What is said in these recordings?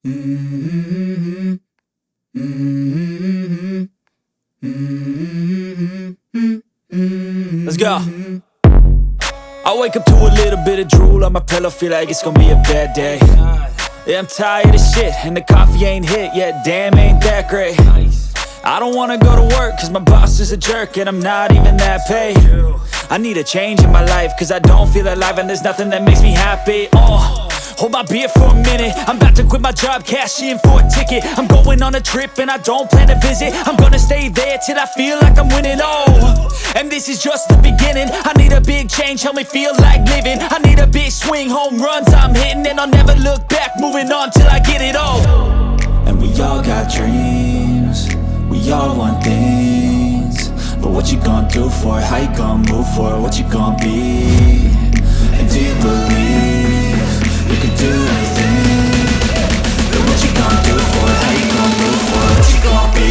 Mm-hmm. Mm-hmm. Mm-hmm. Let's go. I wake up to a little bit of drool on my pillow, feel like it's gonna be a bad day. Yeah, I'm tired of shit, and the coffee ain't hit yet, damn, ain't that great. I don't wanna go to work, cause my boss is a jerk, and I'm not even that paid. I need a change in my life, cause I don't feel alive, and there's nothing that makes me happy. Hold my beer for a minute, I'm about to quit my job, cash in for a ticket. I'm going on a trip and I don't plan to visit. I'm gonna stay there till I feel like I'm winning, and this is just the beginning. I need a big change, help me feel like living. I need a big swing, home runs I'm hitting, and I'll never look back, moving on till I get it all. And we all got dreams, we all want things, but what you gonna do for it? How you gonna move for it? What you gonna be? And do you believe you can do anything? But what you gonna do for it? How you gonna move for it? What you gonna be?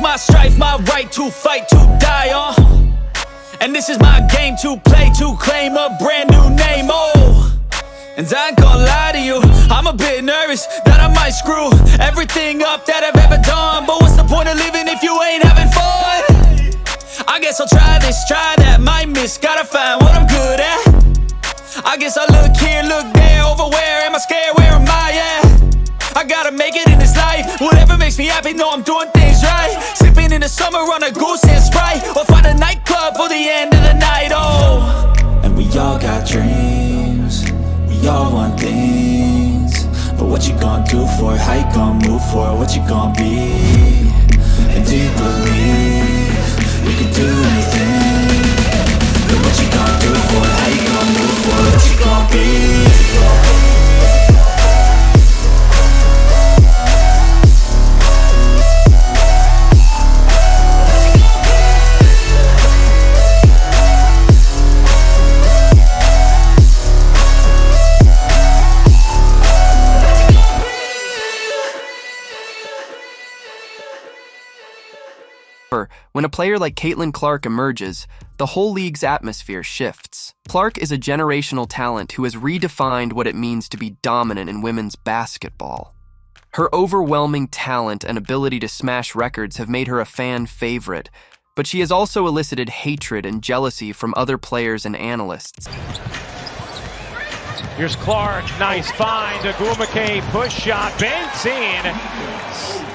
My strife, my right to fight, to die on. And this is my game to play, to claim a brand new name, And I ain't gonna lie to you, I'm a bit nervous that I might screw everything up that I've ever done. But what's the point of living if you ain't having fun? I guess I'll try this, try that, might miss, gotta find what I'm good at. I guess I look here, look there, over where am I scared, where am I at? I gotta make it in this life, whatever makes me happy, know I'm doing things right. Sipping in the summer on a goose and Sprite, or find a nightclub for the end of the night, And we all got dreams, we all want things, but what you gonna do for it? How you gonna move for it? What you gonna be? And do you believe you can do anything? But what you gonna do for it? How you gonna move for it? What you gonna be? When a player like Caitlin Clark emerges, the whole league's atmosphere shifts. Clark is a generational talent who has redefined what it means to be dominant in women's basketball. Her overwhelming talent and ability to smash records have made her a fan favorite, but she has also elicited hatred and jealousy from other players and analysts. Here's Clark, nice find, Agumake push shot, banks in,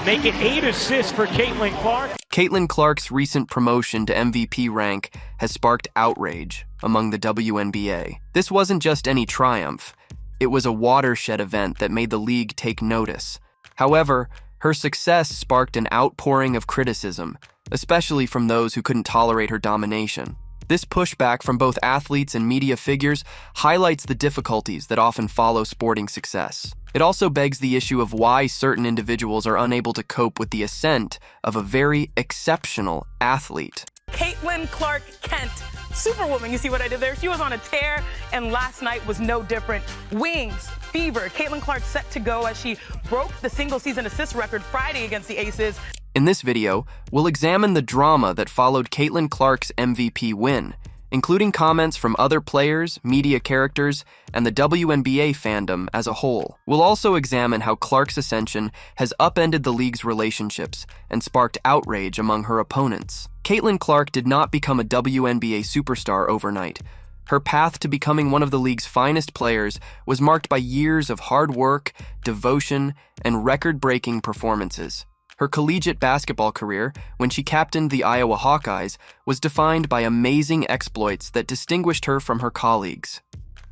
make it 8 assists for Caitlin Clark. Caitlin Clark's recent promotion to MVP rank has sparked outrage among the WNBA. This wasn't just any triumph, it was a watershed event that made the league take notice. However, her success sparked an outpouring of criticism, especially from those who couldn't tolerate her domination. This pushback from both athletes and media figures highlights the difficulties that often follow sporting success. It also begs the issue of why certain individuals are unable to cope with the ascent of a very exceptional athlete. Caitlin Clark Kent, superwoman, you see what I did there? She was on a tear, and last night was no different. Wings, fever, Caitlin Clark set to go as she broke the single-season assist record Friday against the Aces. In this video, we'll examine the drama that followed Caitlin Clark's MVP win, including comments from other players, media characters, and the WNBA fandom as a whole. We'll also examine how Clark's ascension has upended the league's relationships and sparked outrage among her opponents. Caitlin Clark did not become a WNBA superstar overnight. Her path to becoming one of the league's finest players was marked by years of hard work, devotion, and record-breaking performances. Her collegiate basketball career, when she captained the Iowa Hawkeyes, was defined by amazing exploits that distinguished her from her colleagues.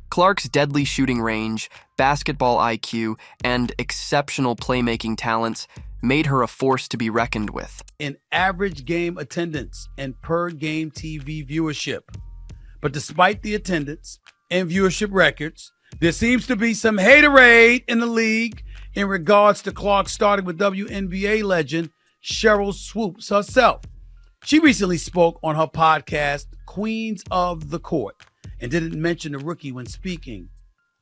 Clark's deadly shooting range, basketball IQ, and exceptional playmaking talents made her a force to be reckoned with. In average game attendance and per game TV viewership. But despite the attendance and viewership records, there seems to be some haterade in the league in regards to Clark, starting with WNBA legend Cheryl Swoops herself. She recently spoke on her podcast, Queens of the Court, and didn't mention the rookie when speaking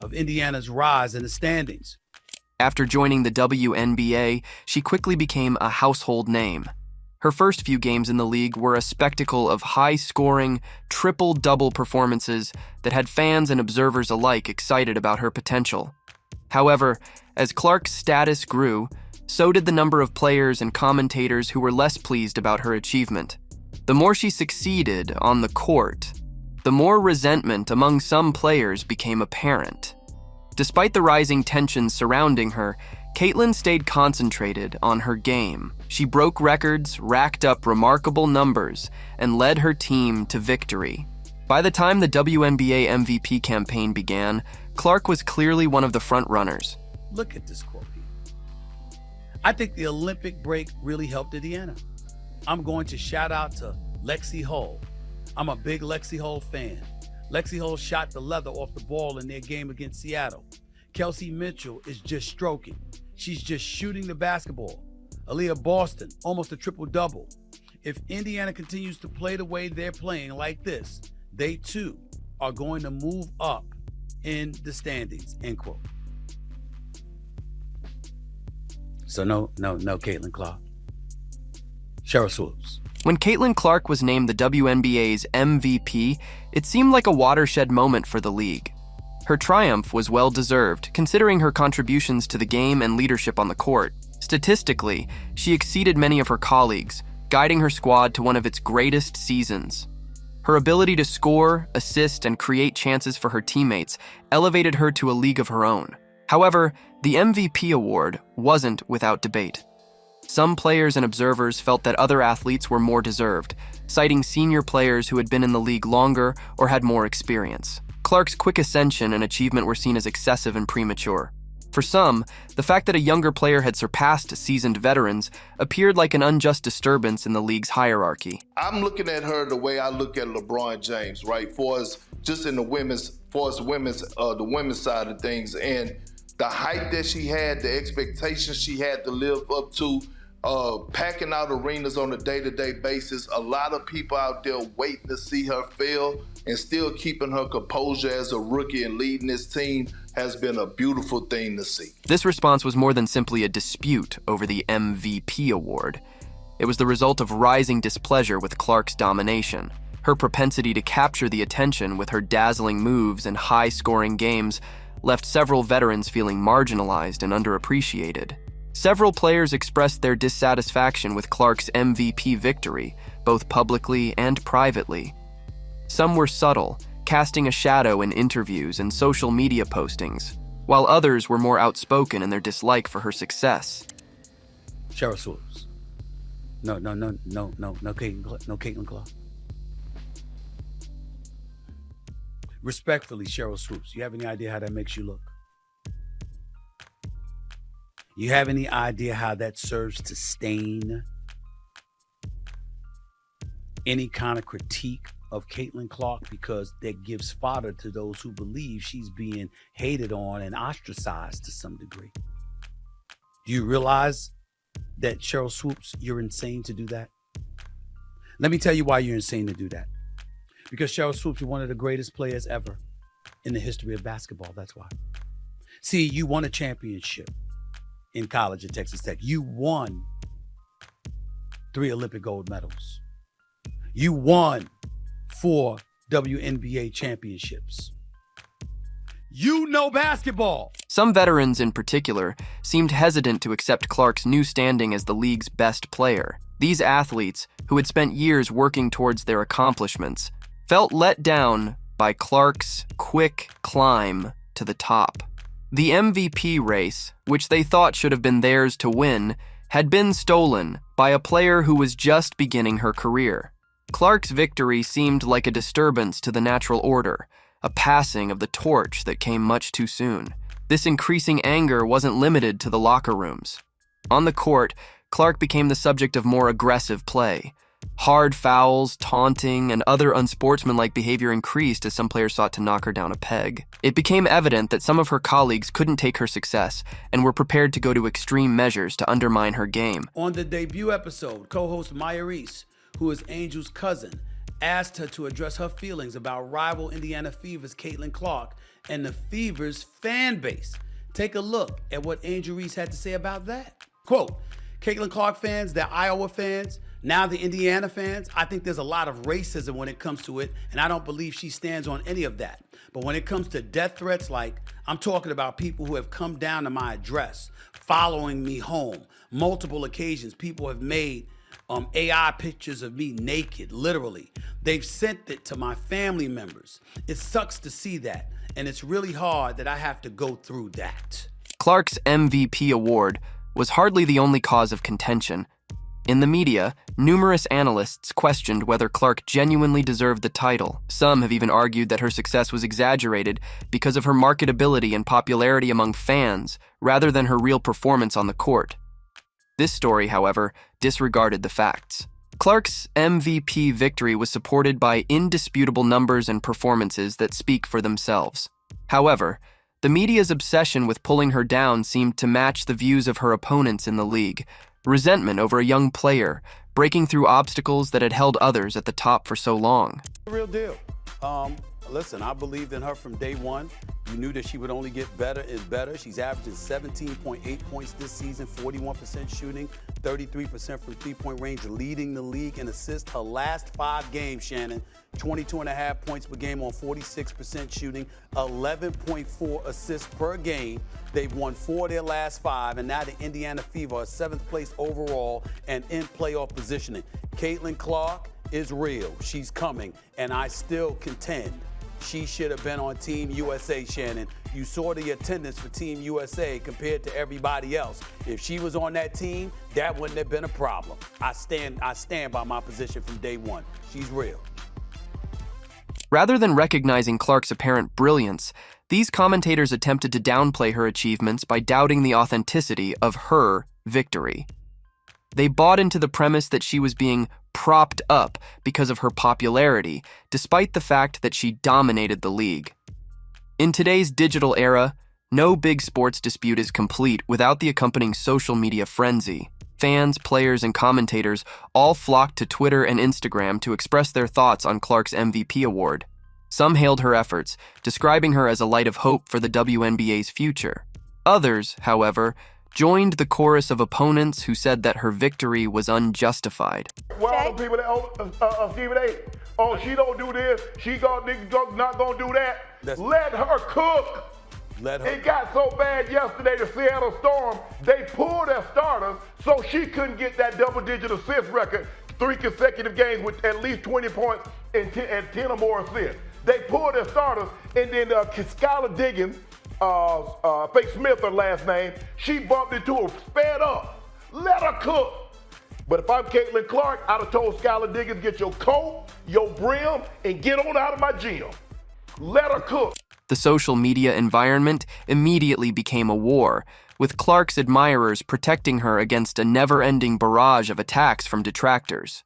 of Indiana's rise in the standings. After joining the WNBA, she quickly became a household name. Her first few games in the league were a spectacle of high-scoring, triple-double performances that had fans and observers alike excited about her potential. However, as Clark's status grew, so did the number of players and commentators who were less pleased about her achievement. The more she succeeded on the court, the more resentment among some players became apparent. Despite the rising tensions surrounding her, Caitlin stayed concentrated on her game. She broke records, racked up remarkable numbers, and led her team to victory. By the time the WNBA MVP campaign began, Clark was clearly one of the front-runners. Look at this quote here. I think the Olympic break really helped Indiana. I'm going to shout out to Lexi Hull. I'm a big Lexi Hull fan. Lexi Hull shot the leather off the ball in their game against Seattle. Kelsey Mitchell is just stroking. She's just shooting the basketball. Aaliyah Boston, almost a triple-double. If Indiana continues to play the way they're playing like this, they too are going to move up in the standings, end quote. So no, Caitlin Clark. Cheryl Swoops. When Caitlin Clark was named the WNBA's MVP, it seemed like a watershed moment for the league. Her triumph was well-deserved, considering her contributions to the game and leadership on the court. Statistically, she exceeded many of her colleagues, guiding her squad to one of its greatest seasons. Her ability to score, assist, and create chances for her teammates elevated her to a league of her own. However, the MVP award wasn't without debate. Some players and observers felt that other athletes were more deserved, citing senior players who had been in the league longer or had more experience. Clark's quick ascension and achievement were seen as excessive and premature. For some, the fact that a younger player had surpassed seasoned veterans appeared like an unjust disturbance in the league's hierarchy. I'm looking at her the way I look at LeBron James, right? For us, just in the women's side of things, and the height that she had, the expectations she had to live up to, packing out arenas on a day-to-day basis. A lot of people out there waiting to see her fail, and still keeping her composure as a rookie and leading this team has been a beautiful thing to see. This response was more than simply a dispute over the MVP award. It was the result of rising displeasure with Clark's domination. Her propensity to capture the attention with her dazzling moves and high-scoring games left several veterans feeling marginalized and underappreciated. Several players expressed their dissatisfaction with Clark's MVP victory, both publicly and privately. Some were subtle, casting a shadow in interviews and social media postings, while others were more outspoken in their dislike for her success. Cheryl Swoops. No, Caitlin Clark. Respectfully, Cheryl Swoops, you have any idea how that makes you look? You have any idea how that serves to stain any kind of critique of Caitlin Clark, because that gives fodder to those who believe she's being hated on and ostracized to some degree? Do you realize that, Cheryl Swoops, you're insane to do that? Let me tell you why you're insane to do that. Because Cheryl Swoops, you're one of the greatest players ever in the history of basketball. That's why. See, you won a championship in college at Texas Tech. You won 3 Olympic gold medals. You won 4 WNBA championships. You know basketball. Some veterans in particular seemed hesitant to accept Clark's new standing as the league's best player. These athletes, who had spent years working towards their accomplishments, felt let down by Clark's quick climb to the top. The MVP race, which they thought should have been theirs to win, had been stolen by a player who was just beginning her career. Clark's victory seemed like a disturbance to the natural order, a passing of the torch that came much too soon. This increasing anger wasn't limited to the locker rooms. On the court, Clark became the subject of more aggressive play. Hard fouls, taunting, and other unsportsmanlike behavior increased as some players sought to knock her down a peg. It became evident that some of her colleagues couldn't take her success and were prepared to go to extreme measures to undermine her game. On the debut episode, co-host Maya Reese, who is Angel's cousin, asked her to address her feelings about rival Indiana Fever's Caitlin Clark and the Fever's fan base. Take a look at what Angel Reese had to say about that. Quote, Caitlin Clark fans, they're Iowa fans, now the Indiana fans, I think there's a lot of racism when it comes to it, and I don't believe she stands on any of that. But when it comes to death threats, like, I'm talking about people who have come down to my address, following me home. Multiple occasions, people have made AI pictures of me naked, literally. They've sent it to my family members. It sucks to see that, and it's really hard that I have to go through that. Clark's MVP award was hardly the only cause of contention. In the media, numerous analysts questioned whether Clark genuinely deserved the title. Some have even argued that her success was exaggerated because of her marketability and popularity among fans, rather than her real performance on the court. This story, however, disregarded the facts. Clark's MVP victory was supported by indisputable numbers and performances that speak for themselves. However, the media's obsession with pulling her down seemed to match the views of her opponents in the league. Resentment over a young player, breaking through obstacles that had held others at the top for so long. Real deal. Listen, I believed in her from day one. You knew that she would only get better and better. She's averaging 17.8 points this season, 41% shooting, 33% from three-point range, leading the league in assists. Her last 5 games, Shannon, 22.5 points per game on 46% shooting, 11.4 assists per game. They've won 4 of their last 5, and now the Indiana Fever are 7th place overall and in playoff positioning. Caitlin Clark is real. She's coming, and I still contend she should have been on Team USA, Shannon. You saw the attendance for Team USA compared to everybody else. If she was on that team, that wouldn't have been a problem. I stand by my position from day one. She's real. Rather than recognizing Clark's apparent brilliance, these commentators attempted to downplay her achievements by doubting the authenticity of her victory. They bought into the premise that she was being propped up because of her popularity, despite the fact that she dominated the league. In today's digital era, no big sports dispute is complete without the accompanying social media frenzy. Fans, players, and commentators all flocked to Twitter and Instagram to express their thoughts on Clark's MVP award. Some hailed her efforts, describing her as a light of hope for the WNBA's future. Others, however, joined the chorus of opponents who said that her victory was unjustified. Well, all the people that Stephen A. Oh, she don't do this. She not gonna do that. Let her cook. It got so bad yesterday, the Seattle Storm, they pulled their starters so she couldn't get that double-digit assist record 3 consecutive games with at least 20 points and 10 or more assists. They pulled their starters, and then Skylar Diggins, Faith Smith, her last name, she bumped into her, sped up. Let her cook. But if I'm Caitlin Clark, I'd have told Skylar Diggins, get your coat, your brim, and get on out of my gym. Let her cook. The social media environment immediately became a war, with Clark's admirers protecting her against a never-ending barrage of attacks from detractors.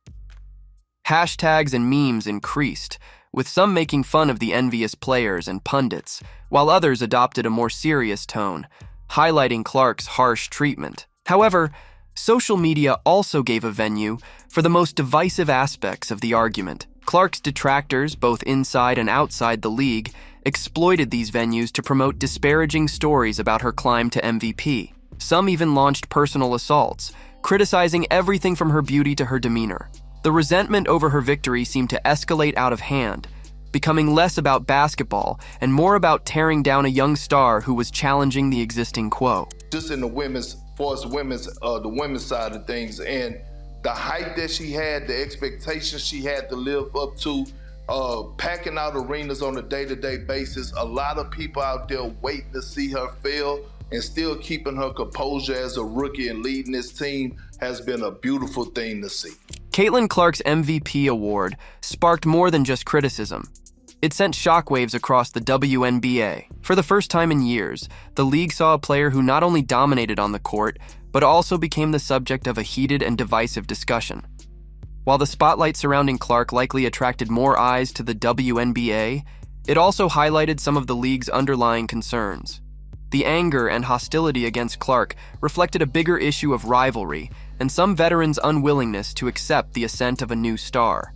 Hashtags and memes increased, with some making fun of the envious players and pundits, while others adopted a more serious tone, highlighting Clark's harsh treatment. However, social media also gave a venue for the most divisive aspects of the argument. Clark's detractors, both inside and outside the league, exploited these venues to promote disparaging stories about her climb to MVP. Some even launched personal assaults, criticizing everything from her beauty to her demeanor. The resentment over her victory seemed to escalate out of hand, becoming less about basketball and more about tearing down a young star who was challenging the existing quo. Just in the women's side of things, and the height that she had, the expectations she had to live up to, packing out arenas on a day-to-day basis. A lot of people out there waiting to see her fail, and still keeping her composure as a rookie and leading this team has been a beautiful thing to see. Caitlin Clark's MVP award sparked more than just criticism. It sent shockwaves across the WNBA. For the first time in years, the league saw a player who not only dominated on the court, but also became the subject of a heated and divisive discussion. While the spotlight surrounding Clark likely attracted more eyes to the WNBA, it also highlighted some of the league's underlying concerns. The anger and hostility against Clark reflected a bigger issue of rivalry and some veterans' unwillingness to accept the ascent of a new star.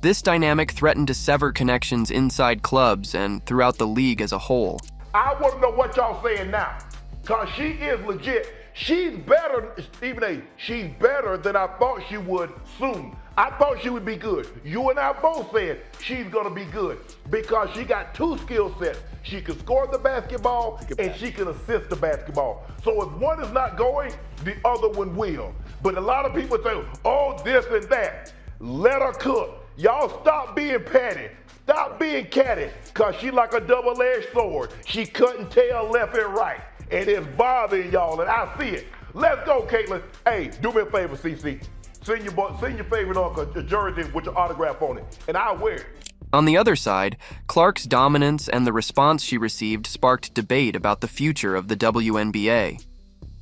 This dynamic threatened to sever connections inside clubs and throughout the league as a whole. I want to know what y'all saying now, because she is legit. She's better, Stephen A. She's better than I thought she would soon. I thought she would be good. You and I both said she's going to be good because she got two skill sets. She can score the basketball and she can assist the basketball. So if one is not going, the other one will. But a lot of people say, oh, this and that. Let her cook. Y'all stop being petty. Stop being catty, because she like a double-edged sword. She cutting tail left and right, and it's bothering y'all, and I see it. Let's go, Caitlin. Hey, do me a favor, CC. Send your favorite uncle a jersey with your autograph on it, and I'll wear it. On the other side, Clark's dominance and the response she received sparked debate about the future of the WNBA.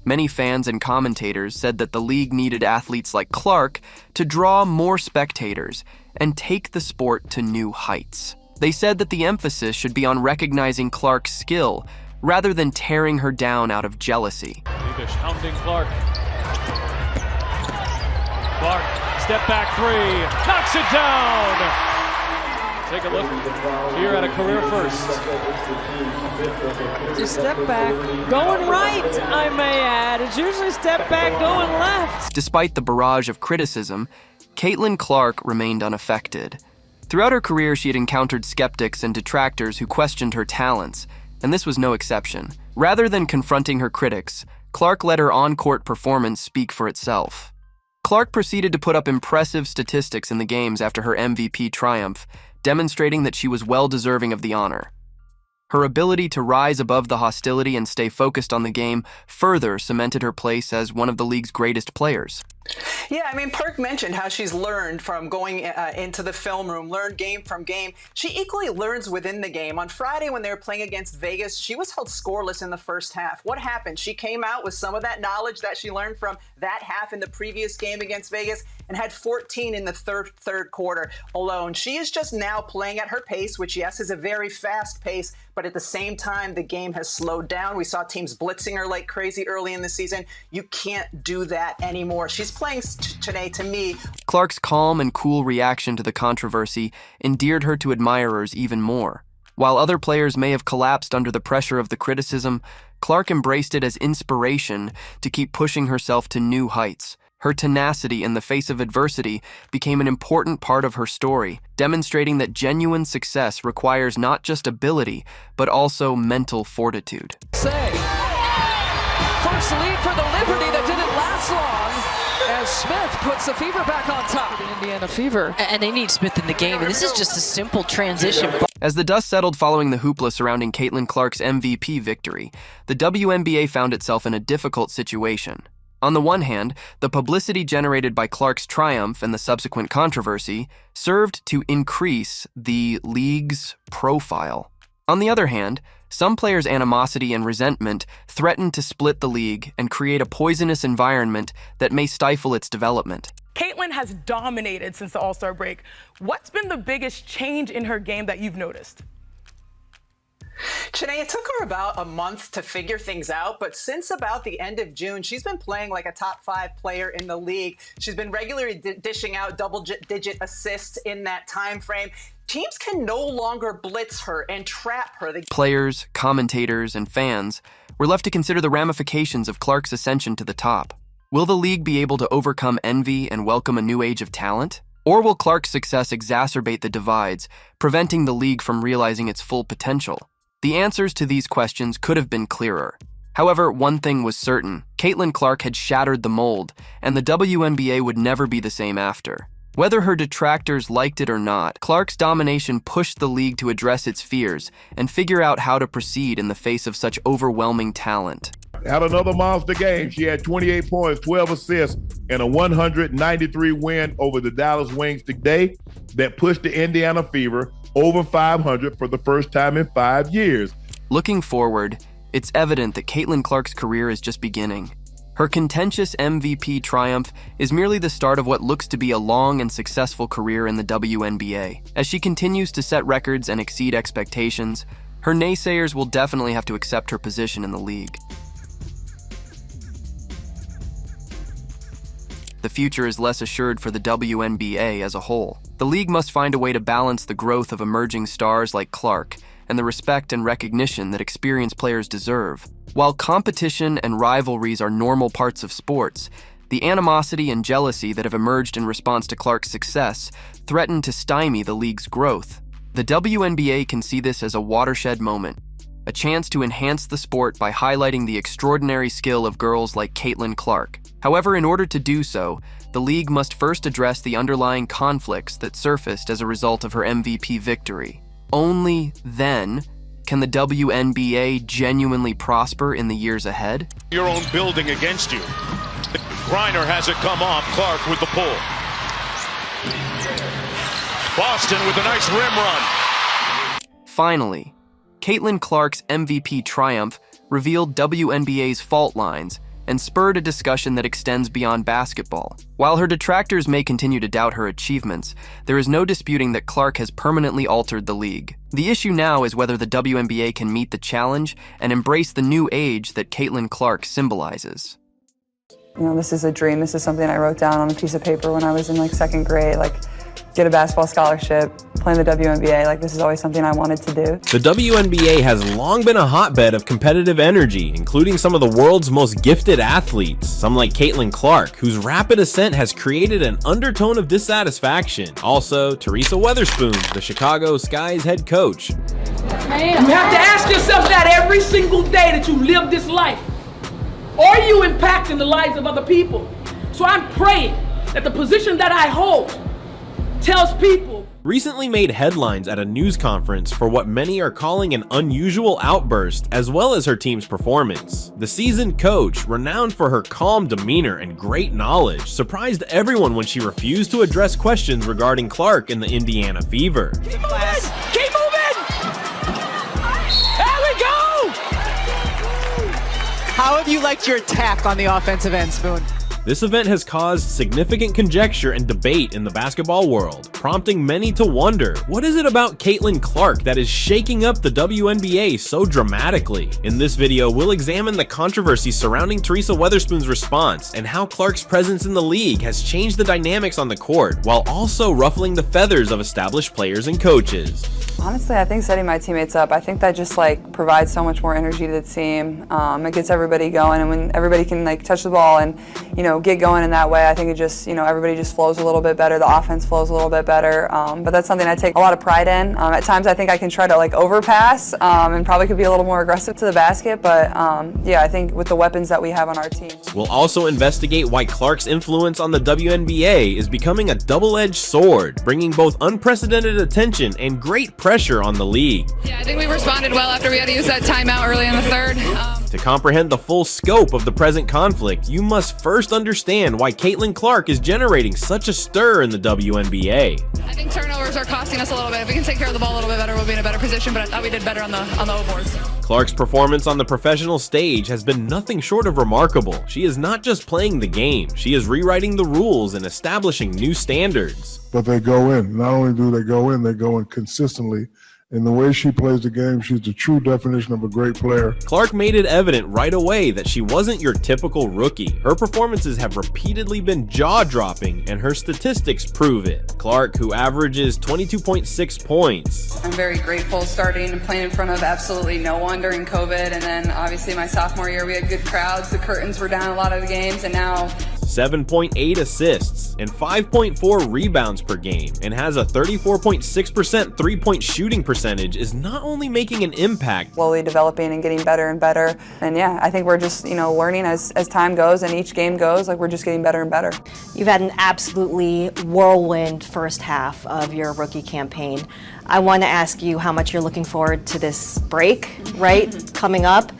Many fans and commentators said that the league needed athletes like Clark to draw more spectators and take the sport to new heights. They said that the emphasis should be on recognizing Clark's skill rather than tearing her down out of jealousy. Leavish hounding Clark. Clark, step back three, knocks it down! Take a look here at a career first. Just step back, going right, I may add. It's usually step back, going left. Despite the barrage of criticism, Caitlin Clark remained unaffected. Throughout her career, she had encountered skeptics and detractors who questioned her talents, and this was no exception. Rather than confronting her critics, Clark let her on-court performance speak for itself. Clark proceeded to put up impressive statistics in the games after her MVP triumph, demonstrating that she was well-deserving of the honor. Her ability to rise above the hostility and stay focused on the game further cemented her place as one of the league's greatest players. Yeah, I mean, Perk mentioned how she's learned from going into the film room, learned game from game. She equally learns within the game. On Friday, when they were playing against Vegas, she was held scoreless in the first half. What happened? She came out with some of that knowledge that she learned from that half in the previous game against Vegas and had 14 in the third quarter alone. She is just now playing at her pace, which, yes, is a very fast pace, but at the same time, the game has slowed down. We saw teams blitzing her like crazy early in the season. You can't do that anymore. She's playing today, to me. Clark's calm and cool reaction to the controversy endeared her to admirers even more. While other players may have collapsed under the pressure of the criticism, Clark embraced it as inspiration to keep pushing herself to new heights. Her tenacity in the face of adversity became an important part of her story, demonstrating that genuine success requires not just ability, but also mental fortitude. First lead for the Liberty that didn't last long, as Smith puts the Fever back on top. The Indiana Fever. And they need Smith in the game, and this is just a simple transition. As the dust settled following the hoopla surrounding Caitlin Clark's MVP victory, the WNBA found itself in a difficult situation. On the one hand, the publicity generated by Clark's triumph and the subsequent controversy served to increase the league's profile. On the other hand, some players' animosity and resentment threatened to split the league and create a poisonous environment that may stifle its development. Caitlin has dominated since the All-Star break. What's been the biggest change in her game that you've noticed? Chene, it took her about a month to figure things out, but since about the end of June, she's been playing like a top 5 player in the league. She's been regularly dishing out double-digit assists in that time frame. Teams can no longer blitz her and trap her. Players, commentators, and fans were left to consider the ramifications of Clark's ascension to the top. Will the league be able to overcome envy and welcome a new age of talent? Or will Clark's success exacerbate the divides, preventing the league from realizing its full potential? The answers to these questions could have been clearer. However, one thing was certain: Caitlin Clark had shattered the mold, and the WNBA would never be the same after. Whether her detractors liked it or not, Clark's domination pushed the league to address its fears and figure out how to proceed in the face of such overwhelming talent. Had another monster game. She had 28 points, 12 assists, and a 193 win over the Dallas Wings today that pushed the Indiana Fever over 500 for the first time in 5 years. Looking forward, it's evident that Caitlin Clark's career is just beginning. Her contentious MVP triumph is merely the start of what looks to be a long and successful career in the WNBA. As she continues to set records and exceed expectations, her naysayers will definitely have to accept her position in the league. the future is less assured for the WNBA as a whole. The league must find a way to balance the growth of emerging stars like Clark and the respect and recognition that experienced players deserve. While competition and rivalries are normal parts of sports, the animosity and jealousy that have emerged in response to Clark's success threaten to stymie the league's growth. The WNBA can see this as a watershed moment, a chance to enhance the sport by highlighting the extraordinary skill of girls like Caitlin Clark. However, in order to do so, the league must first address the underlying conflicts that surfaced as a result of her MVP victory. Only then can the WNBA genuinely prosper in the years ahead. Your own building against you. Griner has it come off. Clark with the pull. Boston with a nice rim run. Finally, Caitlin Clark's MVP triumph revealed WNBA's fault lines and spurred a discussion that extends beyond basketball. While her detractors may continue to doubt her achievements, there is no disputing that Clark has permanently altered the league. The issue now is whether the WNBA can meet the challenge and embrace the new age that Caitlin Clark symbolizes. You know, this is a dream. This is something I wrote down on a piece of paper when I was in second grade. Get a basketball scholarship, play in the WNBA. This is always something I wanted to do. The WNBA has long been a hotbed of competitive energy, including some of the world's most gifted athletes, some like Caitlin Clark, whose rapid ascent has created an undertone of dissatisfaction. Also, Teresa Weatherspoon, the Chicago Sky's head coach. You have to ask yourself that every single day that you live this life. Are you impacting the lives of other people? So I'm praying that the position that I hold tells people. Recently made headlines at a news conference for what many are calling an unusual outburst, as well as her team's performance. The seasoned coach, renowned for her calm demeanor and great knowledge, surprised everyone when she refused to address questions regarding Clark and the Indiana Fever. Keep moving! Keep moving! There we go! How have you liked your attack on the offensive end, Spoon? This event has caused significant conjecture and debate in the basketball world, prompting many to wonder, what is it about Caitlin Clark that is shaking up the WNBA so dramatically? In this video, we'll examine the controversy surrounding Teresa Weatherspoon's response and how Clark's presence in the league has changed the dynamics on the court, while also ruffling the feathers of established players and coaches. Honestly, I think setting my teammates up, I think that just provides so much more energy to the team. It gets everybody going, and when everybody can touch the ball and get going in that way, I think it just everybody just flows a little bit better. The offense flows a little bit better. But that's something I take a lot of pride in. At times, I think I can try to overpass and probably could be a little more aggressive to the basket. But yeah, I think with the weapons that we have on our team. We'll also investigate why Clark's influence on the WNBA is becoming a double-edged sword, bringing both unprecedented attention and great pressure on the league. Yeah, I think we responded well after we had to use that timeout early in the third. To comprehend the full scope of the present conflict, you must first understand why Caitlin Clark is generating such a stir in the WNBA. I think turnovers are costing us a little bit. If we can take care of the ball a little bit better, we'll be in a better position, but I thought we did better on the O boards. Clark's performance on the professional stage has been nothing short of remarkable. She is not just playing the game, she is rewriting the rules and establishing new standards. But they go in. Not only do they go in consistently. In the way she plays the game, she's the true definition of a great player. Clark made it evident right away that she wasn't your typical rookie. Her performances have repeatedly been jaw-dropping, and her statistics prove it. Clark, who averages 22.6 points. I'm very grateful starting and playing in front of absolutely no one during COVID, and then obviously my sophomore year we had good crowds. The curtains were down a lot of the games, and now 7.8 assists and 5.4 rebounds per game, and has a 34.6% three-point shooting percentage, is not only making an impact, slowly developing and getting better and better. And yeah, I think we're just learning as time goes and each game goes, we're just getting better and better. You've had an absolutely whirlwind first half of your rookie campaign. I want to ask you how much you're looking forward to this break, right, coming up.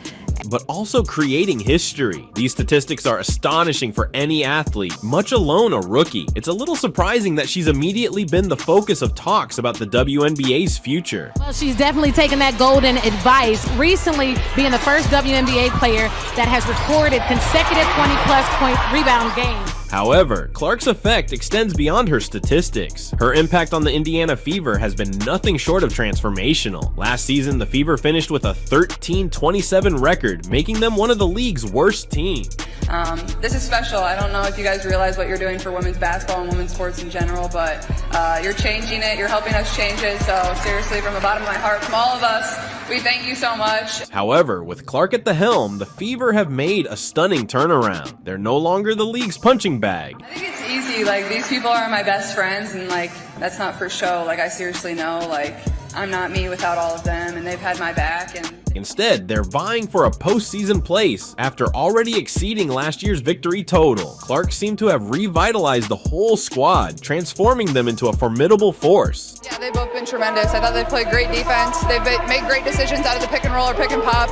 But also creating history. These statistics are astonishing for any athlete, much alone a rookie. It's a little surprising that she's immediately been the focus of talks about the WNBA's future. Well, she's definitely taken that golden advice, recently being the first WNBA player that has recorded consecutive 20-plus point rebound games. However, Clark's effect extends beyond her statistics. Her impact on the Indiana Fever has been nothing short of transformational. Last season, the Fever finished with a 13-27 record, making them one of the league's worst teams. This is special. I don't know if you guys realize what you're doing for women's basketball and women's sports in general, but you're changing it. You're helping us change it. So seriously, from the bottom of my heart, from all of us, we thank you so much. However, with Clark at the helm, the Fever have made a stunning turnaround. They're no longer the league's punching bag. I think it's easy. Like, these people are my best friends, and like, that's not for show. Like, I seriously know, like, I'm not me without all of them, and they've had my back. And instead, they're vying for a postseason place after already exceeding last year's victory total. Clark seemed to have revitalized the whole squad, transforming them into a formidable force. Yeah, they've both been tremendous. I thought they played great defense. They've made great decisions out of the pick and roll or pick and pop.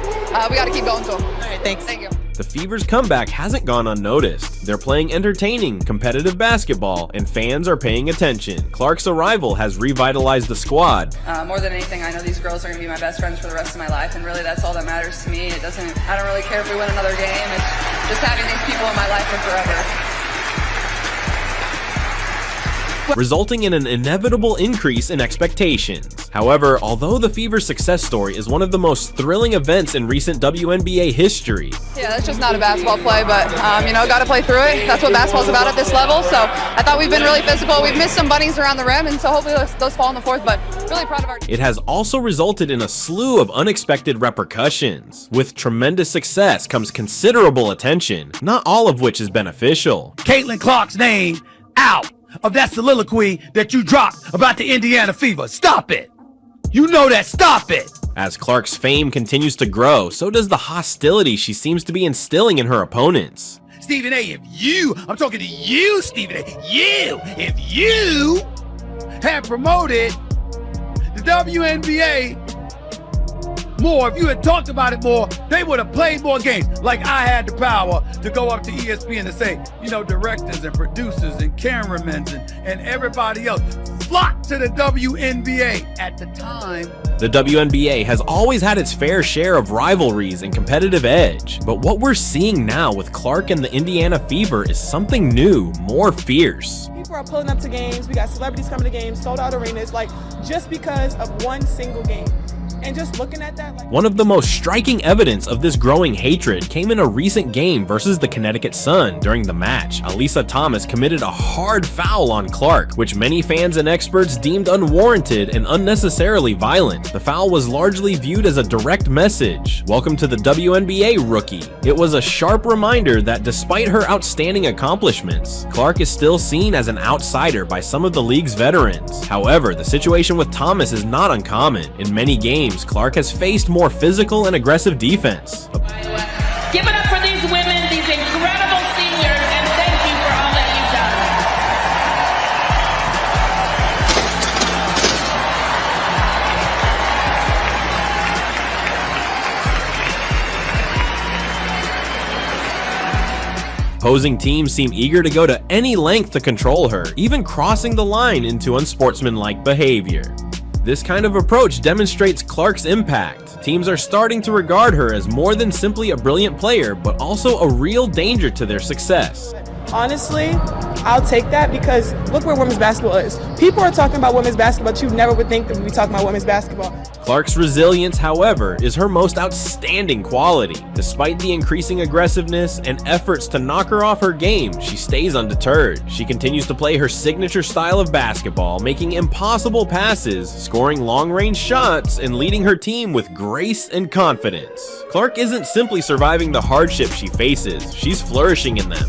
We got to keep going to them. All right, thanks. Thank you. The Fever's comeback hasn't gone unnoticed. They're playing entertaining, competitive basketball, and fans are paying attention. Clark's arrival has revitalized the squad. More than anything, I know these girls are going to be my best friends for the rest of my life, and really that's all that matters to me. I don't really care if we win another game. It's just having these people in my life for forever. Resulting in an inevitable increase in expectations. However, although the Fever's success story is one of the most thrilling events in recent WNBA history. Yeah, that's just not a basketball play, but got to play through it. That's what basketball's about at this level. So I thought we've been really physical. We've missed some bunnies around the rim, and so hopefully those fall in the fourth, but really proud of our team. It has also resulted in a slew of unexpected repercussions. With tremendous success comes considerable attention, not all of which is beneficial. Caitlin Clark's name out of that soliloquy that you dropped about the Indiana Fever. Stop it. You know that. Stop it. As Clark's fame continues to grow, so does the hostility she seems to be instilling in her opponents. Stephen A., I'm talking to you, Stephen A., if you had promoted the WNBA more, if you had talked about it more, they would have played more games. Like, I had the power to go up to ESPN and say, directors and producers and cameramen and everybody else flock to the WNBA. At the time, the WNBA has always had its fair share of rivalries and competitive edge, but what we're seeing now with Clark and the Indiana Fever is something new, more fierce. People are pulling up to games. We got celebrities coming to games, sold out arenas, like, just because of one single game. And just looking at that, like, one of the most striking evidence of this growing hatred came in a recent game versus the Connecticut Sun. During the match, Alyssa Thomas committed a hard foul on Clark, which many fans and experts deemed unwarranted and unnecessarily violent. The foul was largely viewed as a direct message: welcome to the WNBA, rookie. It was a sharp reminder that despite her outstanding accomplishments, Clark is still seen as an outsider by some of the league's veterans. However, the situation with Thomas is not uncommon. In many games, Clark has faced more physical and aggressive defense. Give it up for these women, these incredible seniors, and thank you for all that you've done. Opposing teams seem eager to go to any length to control her, even crossing the line into unsportsmanlike behavior. This kind of approach demonstrates Clark's impact. Teams are starting to regard her as more than simply a brilliant player, but also a real danger to their success. honestly, I'll take that because look where women's basketball is. People are talking about women's basketball, but you never would think that we'd be talking about women's basketball. Clark's resilience, however, is her most outstanding quality. Despite the increasing aggressiveness and efforts to knock her off her game, she stays undeterred. She continues to play her signature style of basketball, making impossible passes, scoring long-range shots, and leading her team with grace and confidence. Clark isn't simply surviving the hardships she faces, she's flourishing in them.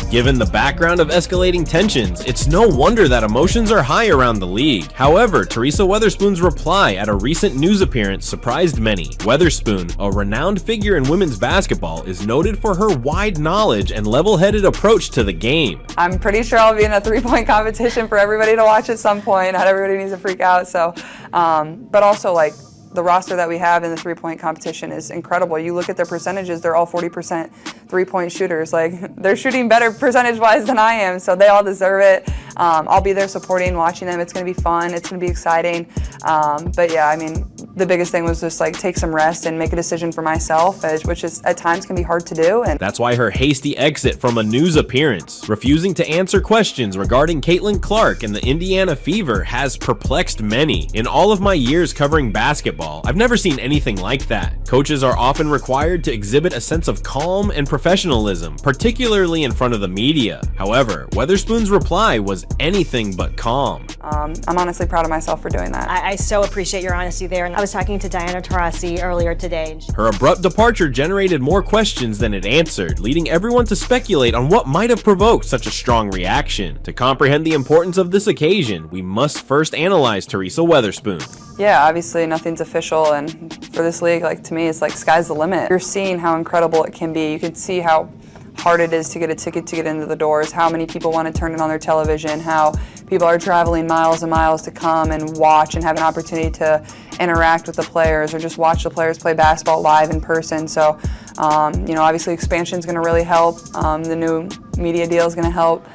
Given the background of escalating tensions, it's no wonder that emotions are high around the league. However, Teresa Weatherspoon's reply at a recent news appearance surprised many. Weatherspoon, a renowned figure in women's basketball, is noted for her wide knowledge and level-headed approach to the game. I'm pretty sure I'll be in a three-point competition for everybody to watch at some point. Not everybody needs to freak out. So, but also like, the roster that we have in the three-point competition is incredible. You look at their percentages, they're all 40% three-point shooters. Like, they're shooting better percentage-wise than I am, so they all deserve it. I'll be there supporting, watching them. It's going to be fun. It's going to be exciting. But yeah, I mean, The biggest thing was just like take some rest and make a decision for myself, which is at times can be hard to do. And that's why her hasty exit from a news appearance, refusing to answer questions regarding Caitlin Clark and the Indiana Fever, has perplexed many. In all of my years covering basketball, I've never seen anything like that. Coaches are often required to exhibit a sense of calm and professionalism, particularly in front of the media. However, Weatherspoon's reply was anything but calm. I'm honestly proud of myself for doing that. I so appreciate your honesty there. And I was talking to Diana Taurasi earlier today. Her abrupt departure generated more questions than it answered, leading everyone to speculate on what might have provoked such a strong reaction. To comprehend the importance of this occasion, we must first analyze Teresa Weatherspoon. Yeah, obviously nothing's official, and for this league, like to me, it's like sky's the limit. You're seeing how incredible it can be. You can see how hard it is to get a ticket to get into the doors, how many people want to turn it on their television, how people are traveling miles and miles to come and watch and have an opportunity to interact with the players or just watch the players play basketball live in person. So, you know, obviously expansion is going to really help. The new media deal is going to help.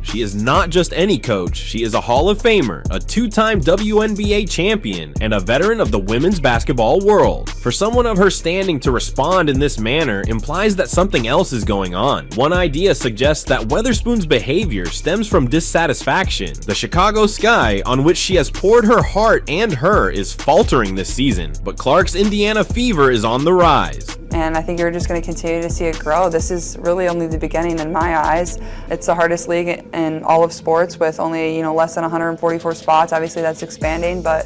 She is not just any coach, she is a Hall of Famer, a two-time WNBA champion, and a veteran of the women's basketball world. For someone of her standing to respond in this manner implies that something else is going on. One idea suggests that Weatherspoon's behavior stems from dissatisfaction. The Chicago Sky, on which she has poured her heart and her, is faltering this season, but Clark's Indiana Fever is on the rise. And I think you're just going to continue to see it grow. This is really only the beginning in my eyes. It's the hardest league in all of sports with only, you know, less than 144 spots. Obviously that's expanding, but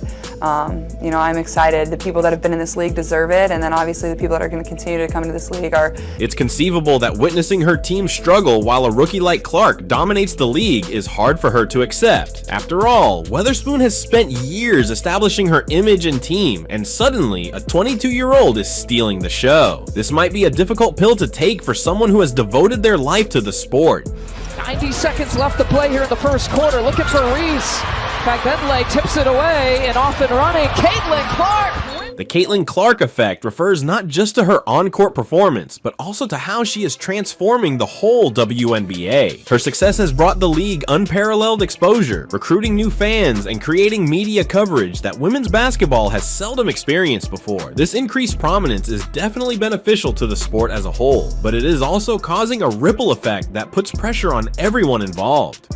you know, I'm excited. The people that have been in this league deserve it, and then obviously the people that are going to continue to come into this league are. It's conceivable that witnessing her team struggle while a rookie like Clark dominates the league is hard for her to accept. After all, Weatherspoon has spent years establishing her image and team, and suddenly a 22-year-old is stealing the show. This might be a difficult pill to take for someone who has devoted their life to the sport. 90 seconds left to play here in the first quarter. Looking for Reese. Fagbenle tips it away and off and running. Caitlin Clark. The Caitlin Clark effect refers not just to her on-court performance, but also to how she is transforming the whole WNBA. Her success has brought the league unparalleled exposure, recruiting new fans, and creating media coverage that women's basketball has seldom experienced before. This increased prominence is definitely beneficial to the sport as a whole, but it is also causing a ripple effect that puts pressure on everyone involved.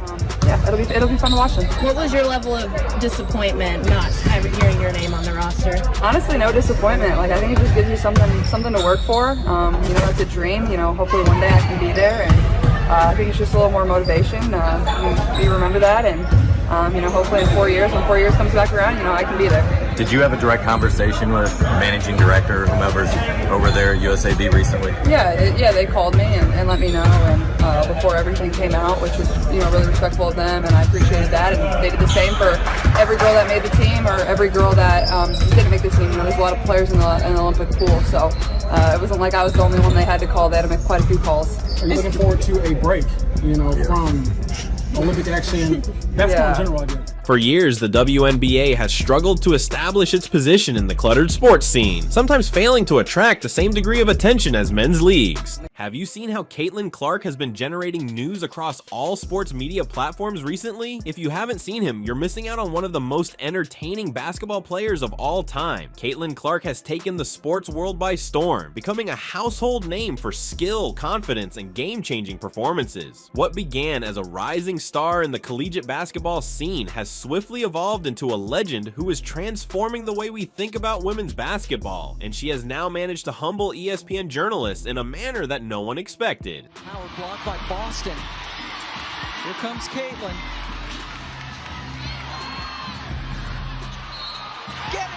Yeah, it'll be fun to watch them. What was your level of disappointment not hearing your name on the roster? Honestly, no disappointment. Like, I think it just gives you something to work for. You know, it's a dream. You know, hopefully one day I can be there, and I think it's just a little more motivation. You remember that, and you know, hopefully in 4 years, when 4 years comes back around, you know, I can be there. Did you have a direct conversation with managing director or whomever's over there at USAB recently? Yeah, they called me and let me know, and before everything came out, which was, you know, really respectful of them, and I appreciated that. And they did the same for every girl that made the team or every girl that didn't make the team. You know, there's a lot of players in the Olympic pool, so it wasn't like I was the only one they had to call. They had to make quite a few calls. Are you looking forward to a break, you know, from Olympic action, basketball in general, I guess? For years, the WNBA has struggled to establish its position in the cluttered sports scene, sometimes failing to attract the same degree of attention as men's leagues. Have you seen how Caitlin Clark has been generating news across all sports media platforms recently? If you haven't seen him, you're missing out on one of the most entertaining basketball players of all time. Caitlin Clark has taken the sports world by storm, becoming a household name for skill, confidence, and game-changing performances. What began as a rising star in the collegiate basketball scene has swiftly evolved into a legend who is transforming the way we think about women's basketball, and she has now managed to humble ESPN journalists in a manner that no one expected. Howard blocked by Boston. Here comes Caitlin. Get it!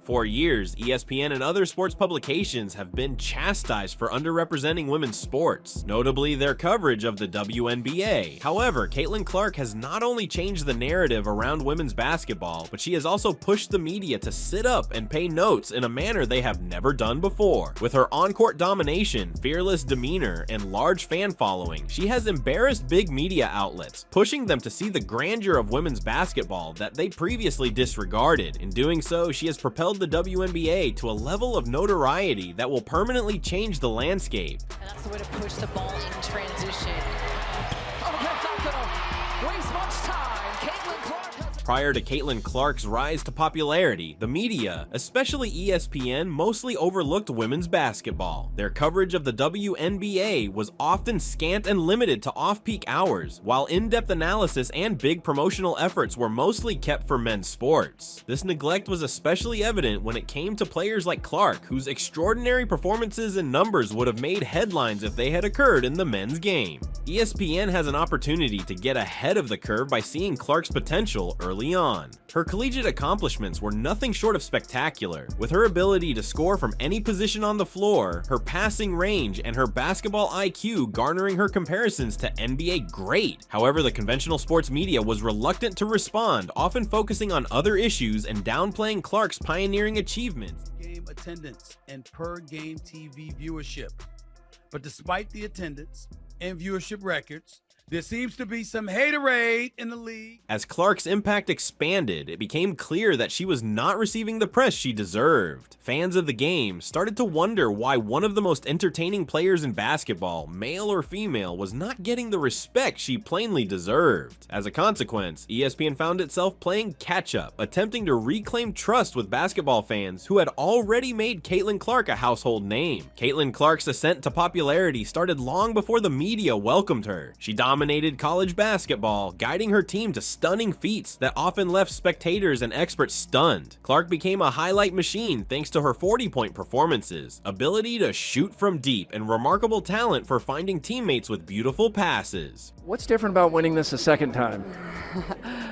For years, ESPN and other sports publications have been chastised for underrepresenting women's sports, notably their coverage of the WNBA. However, Caitlin Clark has not only changed the narrative around women's basketball, but she has also pushed the media to sit up and pay notes in a manner they have never done before. With her on-court domination, fearless demeanor, and large fan following, she has embarrassed big media outlets, pushing them to see the grandeur of women's basketball that they previously disregarded. In doing so, she has propelled the WNBA to a level of notoriety that will permanently change the landscape. And that's the way to push the ball in transition. Oh, that's not gonna waste much time. Caitlin Clark has Prior to Caitlin Clark's rise to popularity, the media, especially ESPN, mostly overlooked women's basketball. Their coverage of the WNBA was often scant and limited to off-peak hours, while in-depth analysis and big promotional efforts were mostly kept for men's sports. This neglect was especially evident when it came to players like Clark, whose extraordinary performances and numbers would have made headlines if they had occurred in the men's game. ESPN has an opportunity to get ahead of the curve by seeing Clark's potential early on. Her collegiate accomplishments were nothing short of spectacular, with her ability to score from any position on the floor, her passing range, and her basketball IQ garnering her comparisons to NBA great. However, the conventional sports media was reluctant to respond, often focusing on other issues and downplaying Clark's pioneering achievements. Game attendance and per game TV viewership. But despite the attendance and viewership records, there seems to be some haterade in the league. As Clark's impact expanded, it became clear that she was not receiving the press she deserved. Fans of the game started to wonder why one of the most entertaining players in basketball, male or female, was not getting the respect she plainly deserved. As a consequence, ESPN found itself playing catch-up, attempting to reclaim trust with basketball fans who had already made Caitlin Clark a household name. Caitlin Clark's ascent to popularity started long before the media welcomed her. She dominated college basketball, guiding her team to stunning feats that often left spectators and experts stunned. Clark became a highlight machine thanks to her 40-point performances, ability to shoot from deep, and remarkable talent for finding teammates with beautiful passes. What's different about winning this a second time?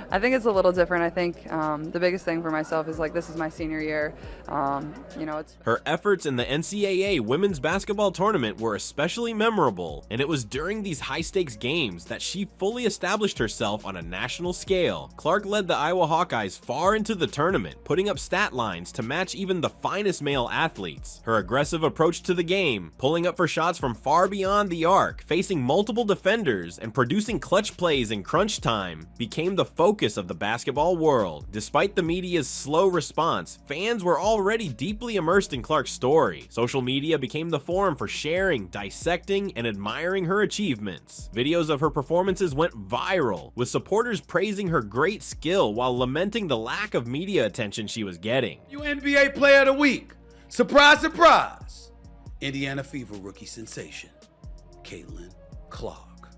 I think it's a little different. I think the biggest thing for myself is like this is my senior year. It's her efforts in the NCAA women's basketball tournament were especially memorable, and it was during these high-stakes games that she fully established herself on a national scale. Clark led the Iowa Hawkeyes far into the tournament, putting up stat lines to match even the finest male athletes. Her aggressive approach to the game, pulling up for shots from far beyond the arc, facing multiple defenders, and producing clutch plays in crunch time, became the focus of the basketball world. Despite the media's slow response, fans were already deeply immersed in Clark's story. Social media became the forum for sharing, dissecting, and admiring her achievements. Videos of her performances went viral, with supporters praising her great skill while lamenting the lack of media attention she was getting. WNBA Player of the Week. Surprise, surprise. Indiana Fever rookie sensation, Caitlin Clark.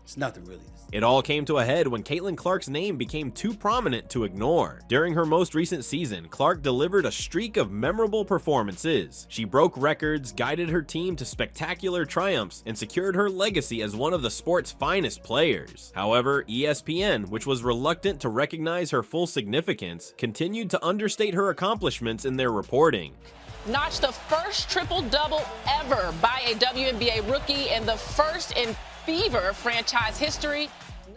It's nothing really. It all came to a head when Caitlin Clark's name became too prominent to ignore. During her most recent season, Clark delivered a streak of memorable performances. She broke records, guided her team to spectacular triumphs, and secured her legacy as one of the sport's finest players. However, ESPN, which was reluctant to recognize her full significance, continued to understate her accomplishments in their reporting. Notched the first triple-double ever by a WNBA rookie and the first in Fever franchise history.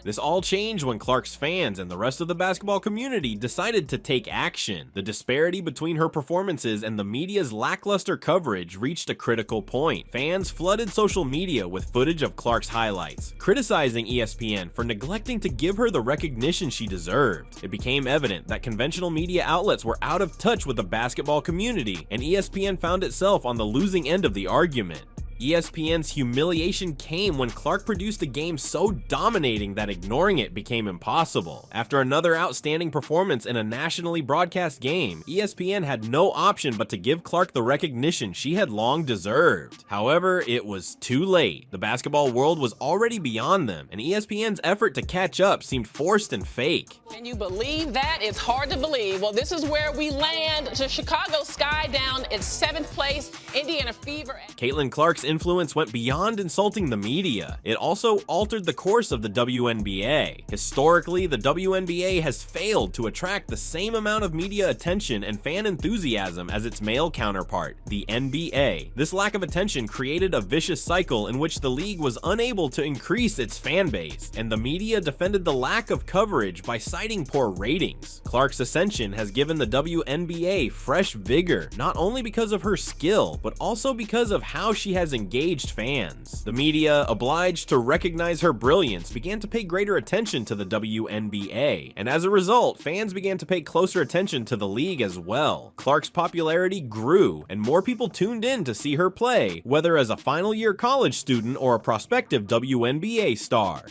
This all changed when Clark's fans and the rest of the basketball community decided to take action. The disparity between her performances and the media's lackluster coverage reached a critical point. Fans flooded social media with footage of Clark's highlights, criticizing ESPN for neglecting to give her the recognition she deserved. It became evident that conventional media outlets were out of touch with the basketball community, and ESPN found itself on the losing end of the argument. ESPN's humiliation came when Clark produced a game so dominating that ignoring it became impossible. After another outstanding performance in a nationally broadcast game, ESPN had no option but to give Clark the recognition she had long deserved. However, it was too late. The basketball world was already beyond them, and ESPN's effort to catch up seemed forced and fake. Can you believe that? It's hard to believe. Well, this is where we land to Chicago Sky down in 7th place, Indiana Fever. Caitlin Clark's influence went beyond insulting the media. It also altered the course of the WNBA. Historically, the WNBA has failed to attract the same amount of media attention and fan enthusiasm as its male counterpart, the NBA. This lack of attention created a vicious cycle in which the league was unable to increase its fan base, and the media defended the lack of coverage by citing poor ratings. Clark's ascension has given the WNBA fresh vigor, not only because of her skill, but also because of how she has engaged fans. The media, obliged to recognize her brilliance, began to pay greater attention to the WNBA, and as a result, fans began to pay closer attention to the league as well. Clark's popularity grew, and more people tuned in to see her play, whether as a final-year college student or a prospective WNBA star.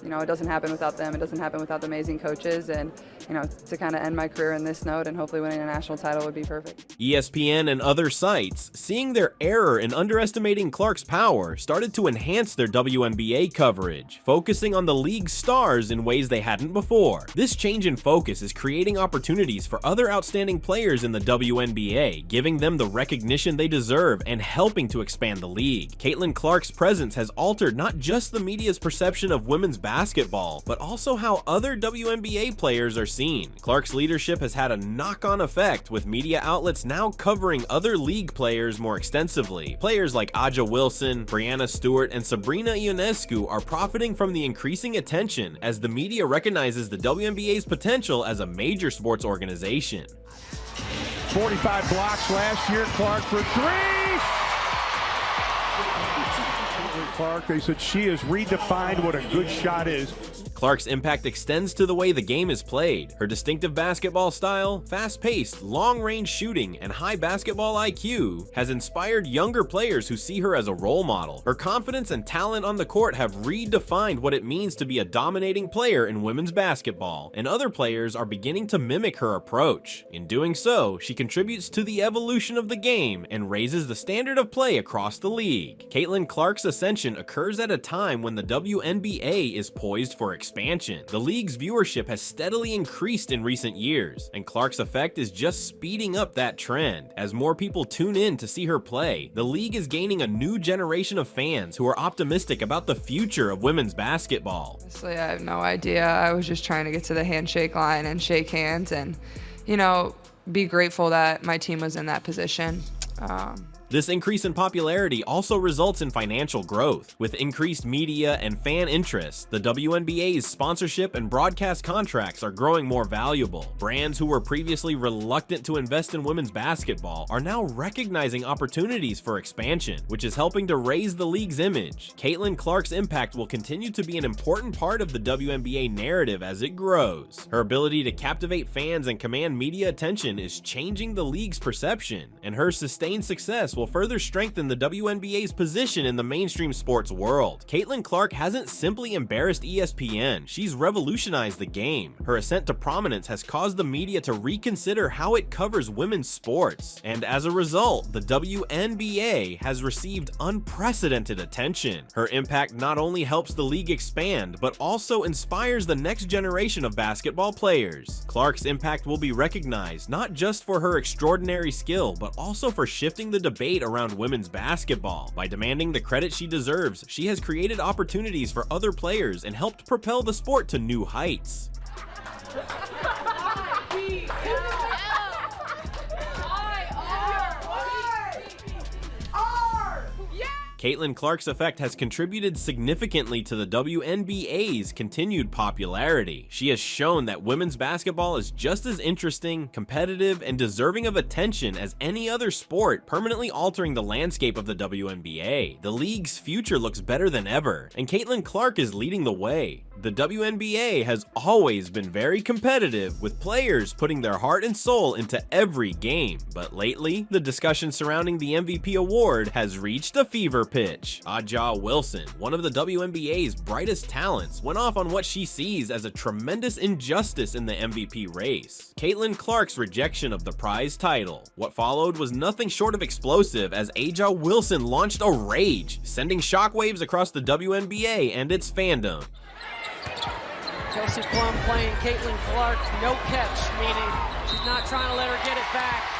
you know, it doesn't happen without them. It doesn't happen without the amazing coaches. And, you know, to kind of end my career in this note and hopefully winning a national title would be perfect. ESPN and other sites, seeing their error in underestimating Clark's power, started to enhance their WNBA coverage, focusing on the league's stars in ways they hadn't before. This change in focus is creating opportunities for other outstanding players in the WNBA, giving them the recognition they deserve and helping to expand the league. Caitlin Clark's presence has altered not just the media's perception of women's basketball, but also how other WNBA players are seen. Clark's leadership has had a knock-on effect, with media outlets now covering other league players more extensively. Players like Aja Wilson, Brianna Stewart, and Sabrina Ionescu are profiting from the increasing attention as the media recognizes the WNBA's potential as a major sports organization. 45 blocks last year. Clark for three. Clark, they said she has redefined what a good shot is. Clark's impact extends to the way the game is played. Her distinctive basketball style, fast-paced, long-range shooting, and high basketball IQ has inspired younger players who see her as a role model. Her confidence and talent on the court have redefined what it means to be a dominating player in women's basketball, and other players are beginning to mimic her approach. In doing so, she contributes to the evolution of the game and raises the standard of play across the league. Caitlin Clark's ascension occurs at a time when the WNBA is poised for expansion. The league's viewership has steadily increased in recent years, and Clark's effect is just speeding up that trend. As more people tune in to see her play, the league is gaining a new generation of fans who are optimistic about the future of women's basketball. Honestly, I have no idea. I was just trying to get to the handshake line and shake hands and, you know, be grateful that my team was in that position. This increase in popularity also results in financial growth. With increased media and fan interest, the WNBA's sponsorship and broadcast contracts are growing more valuable. Brands who were previously reluctant to invest in women's basketball are now recognizing opportunities for expansion, which is helping to raise the league's image. Caitlin Clark's impact will continue to be an important part of the WNBA narrative as it grows. Her ability to captivate fans and command media attention is changing the league's perception, and her sustained success will further strengthen the WNBA's position in the mainstream sports world. Caitlin Clark hasn't simply embarrassed ESPN, she's revolutionized the game. Her ascent to prominence has caused the media to reconsider how it covers women's sports, and as a result, the WNBA has received unprecedented attention. Her impact not only helps the league expand, but also inspires the next generation of basketball players. Clark's impact will be recognized not just for her extraordinary skill, but also for shifting the debate around women's basketball. By demanding the credit she deserves, she has created opportunities for other players and helped propel the sport to new heights. Caitlin Clark's effect has contributed significantly to the WNBA's continued popularity. She has shown that women's basketball is just as interesting, competitive, and deserving of attention as any other sport, permanently altering the landscape of the WNBA. The league's future looks better than ever, and Caitlin Clark is leading the way. The WNBA has always been very competitive, with players putting their heart and soul into every game. But lately, the discussion surrounding the MVP award has reached a fever pitch. Aja Wilson, one of the WNBA's brightest talents, went off on what she sees as a tremendous injustice in the MVP race: Caitlin Clark's rejection of the prize title. What followed was nothing short of explosive, as Aja Wilson launched a rage, sending shockwaves across the WNBA and its fandom. Kelsey Plum playing Caitlin Clark, no catch, meaning she's not trying to let her get it back.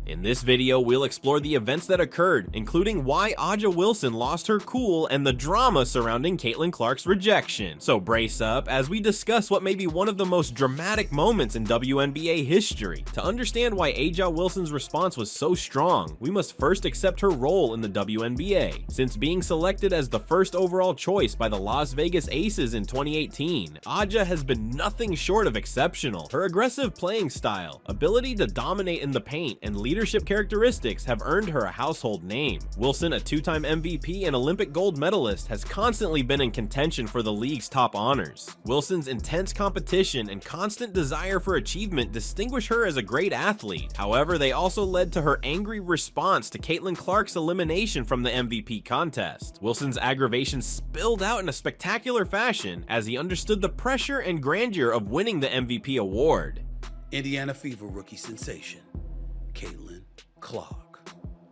In this video, we'll explore the events that occurred, including why Aja Wilson lost her cool and the drama surrounding Caitlin Clark's rejection. So brace up as we discuss what may be one of the most dramatic moments in WNBA history. To understand why Aja Wilson's response was so strong, we must first accept her role in the WNBA. Since being selected as the first overall choice by the Las Vegas Aces in 2018, Aja has been nothing short of exceptional. Her aggressive playing style, ability to dominate in the paint, and leadership leadership characteristics have earned her a household name. Wilson, a two-time MVP and Olympic gold medalist, has constantly been in contention for the league's top honors. Wilson's intense competition and constant desire for achievement distinguish her as a great athlete. However, they also led to her angry response to Caitlin Clark's elimination from the MVP contest. Wilson's aggravation spilled out in a spectacular fashion as he understood the pressure and grandeur of winning the MVP award. Indiana Fever rookie sensation, Caitlin Clark.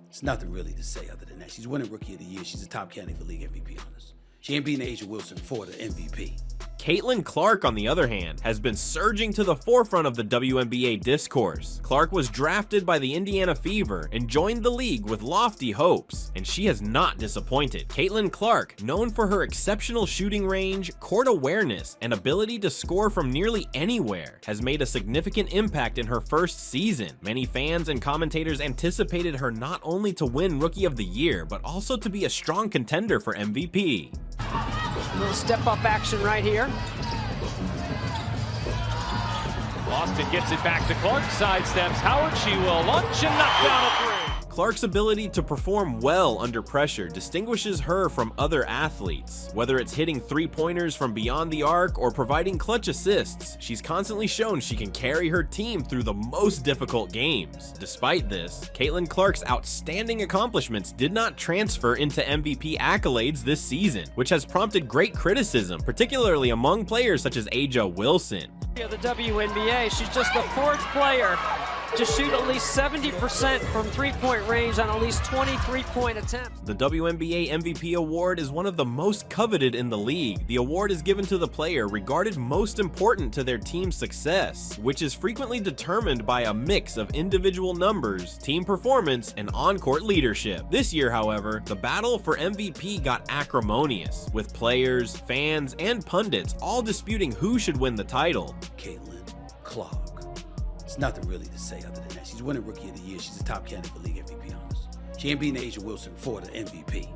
It's nothing really to say other than that. She's winning Rookie of the Year. She's a top candidate for league MVP honors. She ain't beating Asia Wilson for the MVP. Caitlin Clark, on the other hand, has been surging to the forefront of the WNBA discourse. Clark was drafted by the Indiana Fever and joined the league with lofty hopes, and she has not disappointed. Caitlin Clark, known for her exceptional shooting range, court awareness, and ability to score from nearly anywhere, has made a significant impact in her first season. Many fans and commentators anticipated her not only to win Rookie of the Year, but also to be a strong contender for MVP. Little step-up action right here. Boston gets it back to Clark, sidesteps Howard, she will launch and knock down a three. Clark's ability to perform well under pressure distinguishes her from other athletes. Whether it's hitting three-pointers from beyond the arc or providing clutch assists, she's constantly shown she can carry her team through the most difficult games. Despite this, Caitlin Clark's outstanding accomplishments did not transfer into MVP accolades this season, which has prompted great criticism, particularly among players such as Asia Wilson. The WNBA, she's just the fourth player to shoot at least 70% from three-point range on at least 20 three-point attempts. The WNBA MVP award is one of the most coveted in the league. The award is given to the player regarded most important to their team's success, which is frequently determined by a mix of individual numbers, team performance, and on-court leadership. This year, however, the battle for MVP got acrimonious, with players, fans, and pundits all disputing who should win the title. Caitlin Clark. There's nothing really to say other than that. She's winning Rookie of the Year. She's a top candidate for league MVP honors. She ain't beating Asia Wilson for the MVP,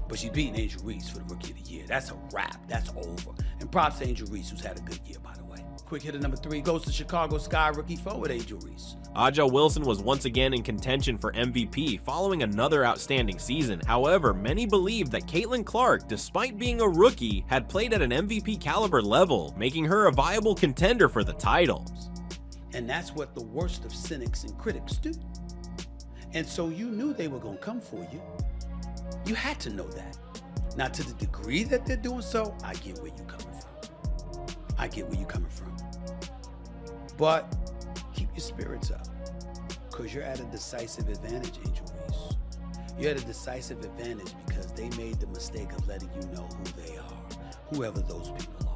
but she's beating Angel Reese for the Rookie of the Year. That's a wrap. That's over. And props to Angel Reese, who's had a good year, by the way. Quick hitter number 3 goes to Chicago Sky rookie forward Angel Reese. Aja Wilson was once again in contention for MVP following another outstanding season. However, many believe that Caitlin Clark, despite being a rookie, had played at an MVP caliber level, making her a viable contender for the title. And that's what the worst of cynics and critics do. And so you knew they were going to come for you. You had to know that. Now, to the degree that they're doing so, I get where you're coming from. I get where you're coming from. But keep your spirits up, because you're at a decisive advantage, Angel Reese. You're at a decisive advantage because they made the mistake of letting you know who they are, whoever those people are.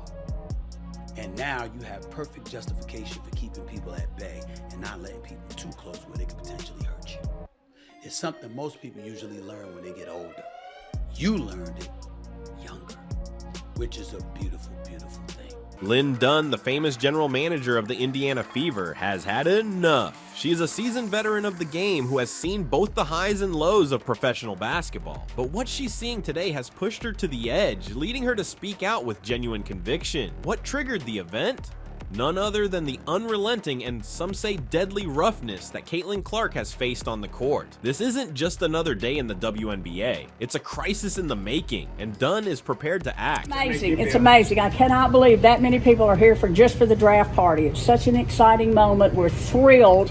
And now you have perfect justification for keeping people at bay and not letting people too close where they could potentially hurt you. It's something most people usually learn when they get older. You learned it younger, which is a beautiful, beautiful thing. Lynn Dunn, the famous general manager of the Indiana Fever, has had enough. She is a seasoned veteran of the game who has seen both the highs and lows of professional basketball. But what she's seeing today has pushed her to the edge, leading her to speak out with genuine conviction. What triggered the event? None other than the unrelenting and some say deadly roughness that Caitlin Clark has faced on the court. This isn't just another day in the WNBA. It's a crisis in the making, and Dunn is prepared to act. Amazing. It's amazing. I cannot believe that many people are here for the draft party. It's such an exciting moment. We're thrilled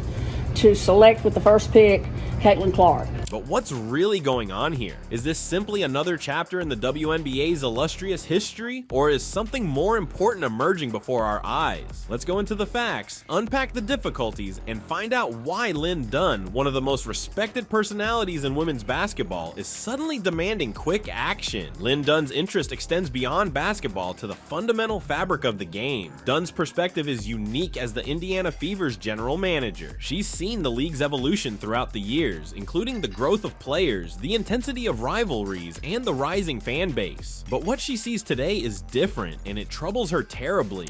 to select with the first pick Caitlin Clark. But what's really going on here? Is this simply another chapter in the WNBA's illustrious history, or is something more important emerging before our eyes? Let's go into the facts, unpack the difficulties, and find out why Lynn Dunn, one of the most respected personalities in women's basketball, is suddenly demanding quick action. Lynn Dunn's interest extends beyond basketball to the fundamental fabric of the game. Dunn's perspective is unique as the Indiana Fever's general manager. She's seen the league's evolution throughout the years, including the growth of players, the intensity of rivalries, and the rising fan base. But what she sees today is different, and it troubles her terribly.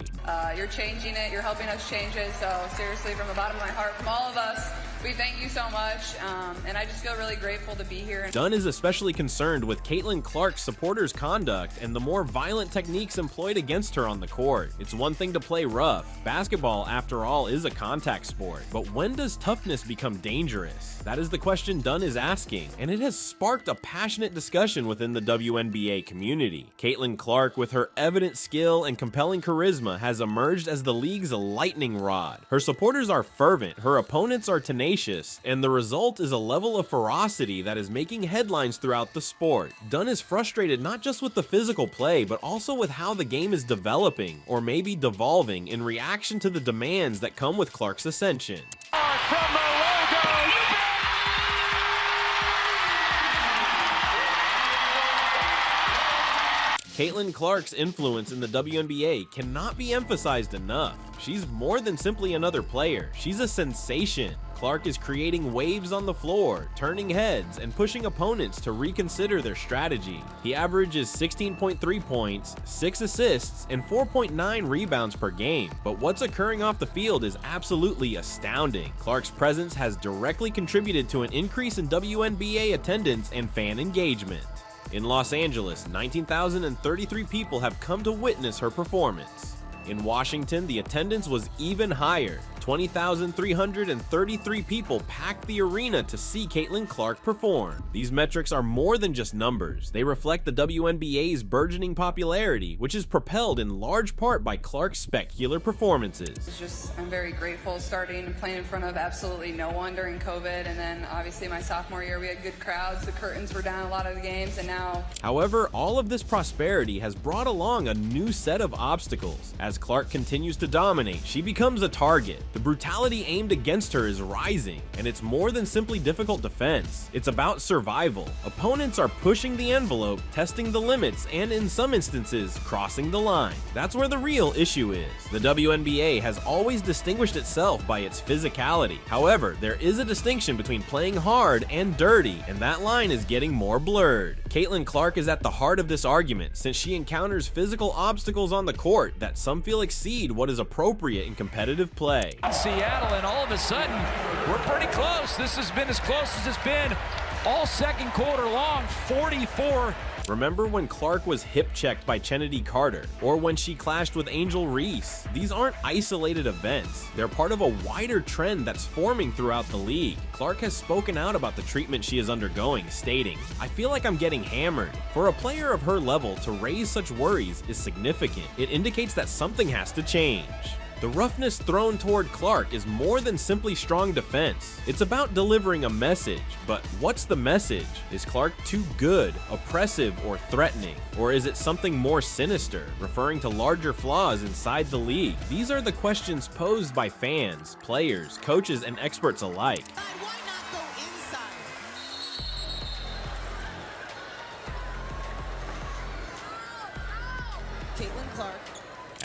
You're changing it, you're helping us change it, so seriously, from the bottom of my heart, from all of us, We thank you so much, and I just feel really grateful to be here. Dunn is especially concerned with Caitlin Clark's supporters' conduct and the more violent techniques employed against her on the court. It's one thing to play rough. Basketball, after all, is a contact sport. But when does toughness become dangerous? That is the question Dunn is asking, and it has sparked a passionate discussion within the WNBA community. Caitlin Clark, with her evident skill and compelling charisma, has emerged as the league's lightning rod. Her supporters are fervent, her opponents are tenacious, and the result is a level of ferocity that is making headlines throughout the sport. Dunn is frustrated not just with the physical play, but also with how the game is developing, or maybe devolving, in reaction to the demands that come with Clark's ascension. From the logo, Caitlin Clark's influence in the WNBA cannot be emphasized enough. She's more than simply another player, she's a sensation. Clark is creating waves on the floor, turning heads, and pushing opponents to reconsider their strategy. He averages 16.3 points, 6 assists, and 4.9 rebounds per game. But what's occurring off the field is absolutely astounding. Clark's presence has directly contributed to an increase in WNBA attendance and fan engagement. In Los Angeles, 19,033 people have come to witness her performance. In Washington, the attendance was even higher. 20,333 people packed the arena to see Caitlin Clark perform. These metrics are more than just numbers. They reflect the WNBA's burgeoning popularity, which is propelled in large part by Clark's spectacular performances. I'm very grateful starting and playing in front of absolutely no one during COVID, and then obviously my sophomore year we had good crowds, the curtains were down a lot of the games, and now... However, all of this prosperity has brought along a new set of obstacles. As Clark continues to dominate, she becomes a target. The brutality aimed against her is rising, and it's more than simply difficult defense. It's about survival. Opponents are pushing the envelope, testing the limits, and in some instances, crossing the line. That's where the real issue is. The WNBA has always distinguished itself by its physicality. However, there is a distinction between playing hard and dirty, and that line is getting more blurred. Caitlin Clark is at the heart of this argument, since she encounters physical obstacles on the court that some feel exceed what is appropriate in competitive play. Seattle, and all of a sudden, we're pretty close. This has been as close as it's been all second quarter long, 44. Remember when Clark was hip-checked by Kennedy Carter, or when she clashed with Angel Reese? These aren't isolated events. They're part of a wider trend that's forming throughout the league. Clark has spoken out about the treatment she is undergoing, stating, "I feel like I'm getting hammered." For a player of her level to raise such worries is significant. It indicates that something has to change. The roughness thrown toward Clark is more than simply strong defense. It's about delivering a message, but what's the message? Is Clark too good, oppressive, or threatening? Or is it something more sinister, referring to larger flaws inside the league? These are the questions posed by fans, players, coaches, and experts alike. Caitlin Clark.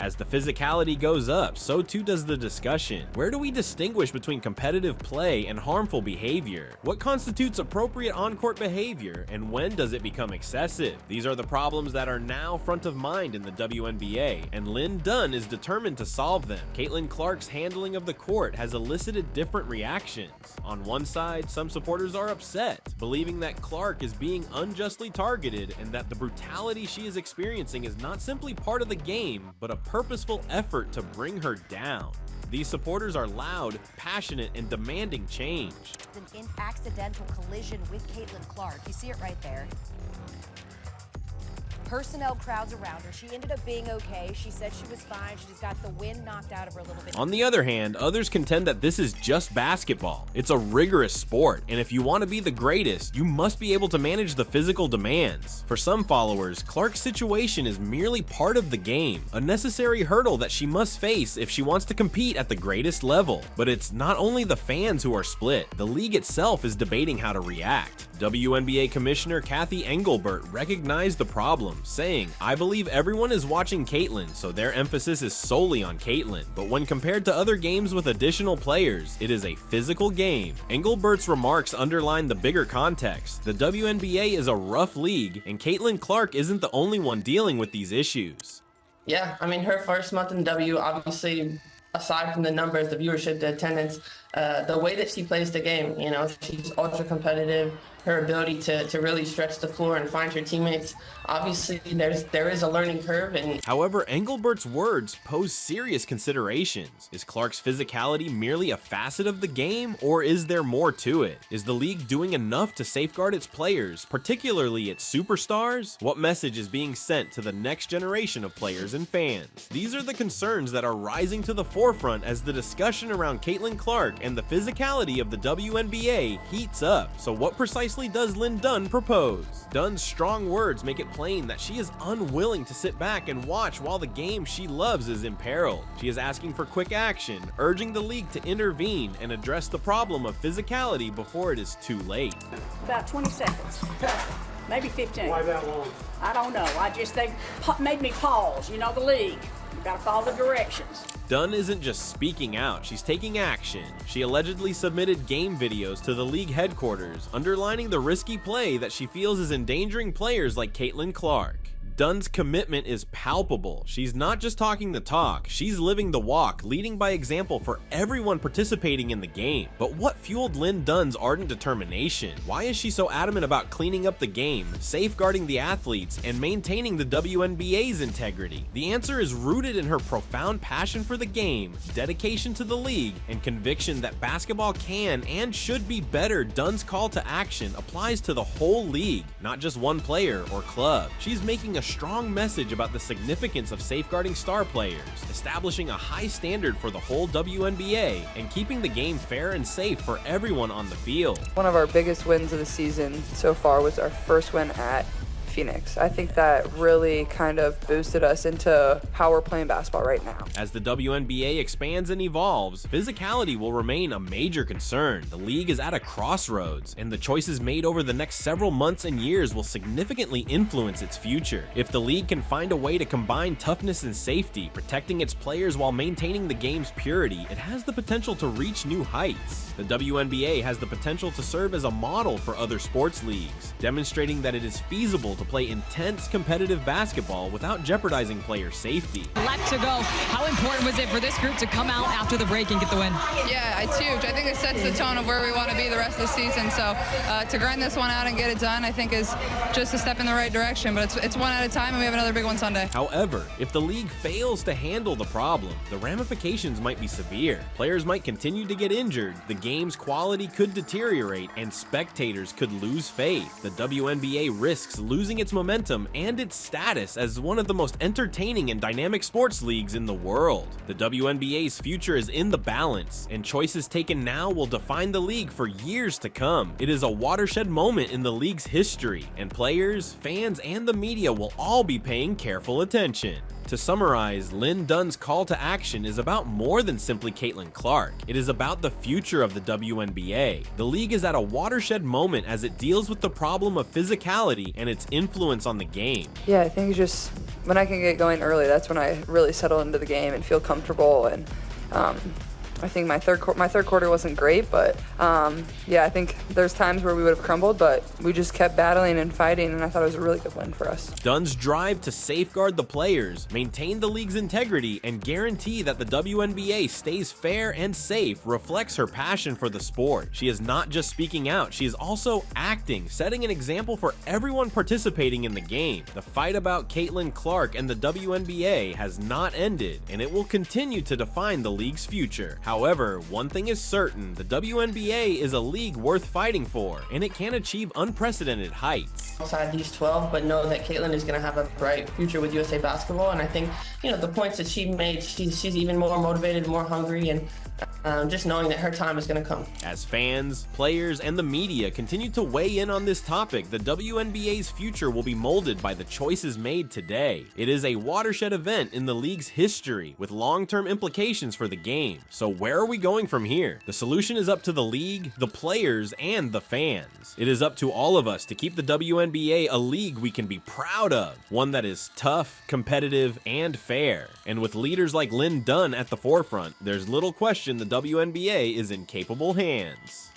As the physicality goes up, so too does the discussion. Where do we distinguish between competitive play and harmful behavior? What constitutes appropriate on-court behavior, and when does it become excessive? These are the problems that are now front of mind in the WNBA, and Lynn Dunn is determined to solve them. Caitlin Clark's handling of the court has elicited different reactions. On one side, some supporters are upset, believing that Clark is being unjustly targeted and that the brutality she is experiencing is not simply part of the game, but a purposeful effort to bring her down. These supporters are loud, passionate, and demanding change. An accidental collision with Caitlin Clark. You see it right there. Personnel crowds around her. She ended up being okay. She said she was fine. She just got the wind knocked out of her a little bit. On the other hand, others contend that this is just basketball. It's a rigorous sport, and if you want to be the greatest, you must be able to manage the physical demands. For some followers, Clark's situation is merely part of the game, a necessary hurdle that she must face if she wants to compete at the greatest level. But it's not only the fans who are split. The league itself is debating how to react. WNBA Commissioner Kathy Engelbert recognized the problem, saying, "I believe everyone is watching Caitlin, so their emphasis is solely on Caitlin. But when compared to other games with additional players, it is a physical game." Engelbert's remarks underline the bigger context. The WNBA is a rough league, and Caitlin Clark isn't the only one dealing with these issues. Yeah, I mean, her first month in W, obviously, aside from the numbers, the viewership, the attendance, the way that she plays the game. You know, she's ultra competitive. Her ability to really stretch the floor and find her teammates. Obviously, there is a learning curve. And however, Engelbert's words pose serious considerations. Is Clark's physicality merely a facet of the game, or is there more to it? Is the league doing enough to safeguard its players, particularly its superstars? What message is being sent to the next generation of players and fans? These are the concerns that are rising to the forefront as the discussion around Caitlin Clark and the physicality of the WNBA heats up. So what precisely does Lynn Dunn propose? Dunn's strong words make it plain that she is unwilling to sit back and watch while the game she loves is imperiled. She is asking for quick action, urging the league to intervene and address the problem of physicality before it is too late. About 20 seconds, maybe 15. Why that long? I don't know. They made me pause. You know the league. You gotta follow the directions. Dunn isn't just speaking out, she's taking action. She allegedly submitted game videos to the league headquarters, underlining the risky play that she feels is endangering players like Caitlin Clark. Dunn's commitment is palpable. She's not just talking the talk, she's living the walk, leading by example for everyone participating in the game. But what fueled Lynn Dunn's ardent determination? Why is she so adamant about cleaning up the game, safeguarding the athletes, and maintaining the WNBA's integrity? The answer is rooted in her profound passion for the game, dedication to the league, and conviction that basketball can and should be better. Dunn's call to action applies to the whole league, not just one player or club. She's making a strong message about the significance of safeguarding star players, establishing a high standard for the whole WNBA, and keeping the game fair and safe for everyone on the field. One of our biggest wins of the season so far was our first win at Phoenix. I think that really kind of boosted us into how we're playing basketball right now. As the WNBA expands and evolves, physicality will remain a major concern. The league is at a crossroads, and the choices made over the next several months and years will significantly influence its future. If the league can find a way to combine toughness and safety, protecting its players while maintaining the game's purity, it has the potential to reach new heights. The WNBA has the potential to serve as a model for other sports leagues, demonstrating that it is feasible to play intense competitive basketball without jeopardizing player safety. Left to go. How important was it for this group to come out after the break and get the win? Yeah, it's huge. I think it sets the tone of where we want to be the rest of the season. So to grind this one out and get it done, I think is just a step in the right direction. But it's one at a time, and we have another big one Sunday. However, if the league fails to handle the problem, the ramifications might be severe. Players might continue to get injured, the game's quality could deteriorate, and spectators could lose faith. The WNBA risks losing its momentum and its status as one of the most entertaining and dynamic sports leagues in the world. The WNBA's future is in the balance, and choices taken now will define the league for years to come. It is a watershed moment in the league's history, and players, fans, and the media will all be paying careful attention. To summarize, Lynn Dunn's call to action is about more than simply Caitlin Clark. It is about the future of the WNBA. The league is at a watershed moment as it deals with the problem of physicality and its influence on the game. Yeah, I think just when I can get going early, that's when I really settle into the game and feel comfortable. And I think my third quarter wasn't great, but yeah, I think there's times where we would have crumbled, but we just kept battling and fighting, and I thought it was a really good win for us. Dunn's drive to safeguard the players, maintain the league's integrity, and guarantee that the WNBA stays fair and safe reflects her passion for the sport. She is not just speaking out, she is also acting, setting an example for everyone participating in the game. The fight about Caitlin Clark and the WNBA has not ended, and it will continue to define the league's future. However, one thing is certain, the WNBA is a league worth fighting for, and it can achieve unprecedented heights. Outside these 12, but know that Caitlin is going to have a bright future with USA Basketball, and I think, the points that she made, she's even more motivated, more hungry, and just knowing that her time is going to come. As fans, players, and the media continue to weigh in on this topic, the WNBA's future will be molded by the choices made today. It is a watershed event in the league's history, with long-term implications for the game. So where are we going from here? The solution is up to the league, the players, and the fans. It is up to all of us to keep the WNBA a league we can be proud of, one that is tough, competitive, and fair. And with leaders like Lynn Dunn at the forefront, there's little question the WNBA is in capable hands.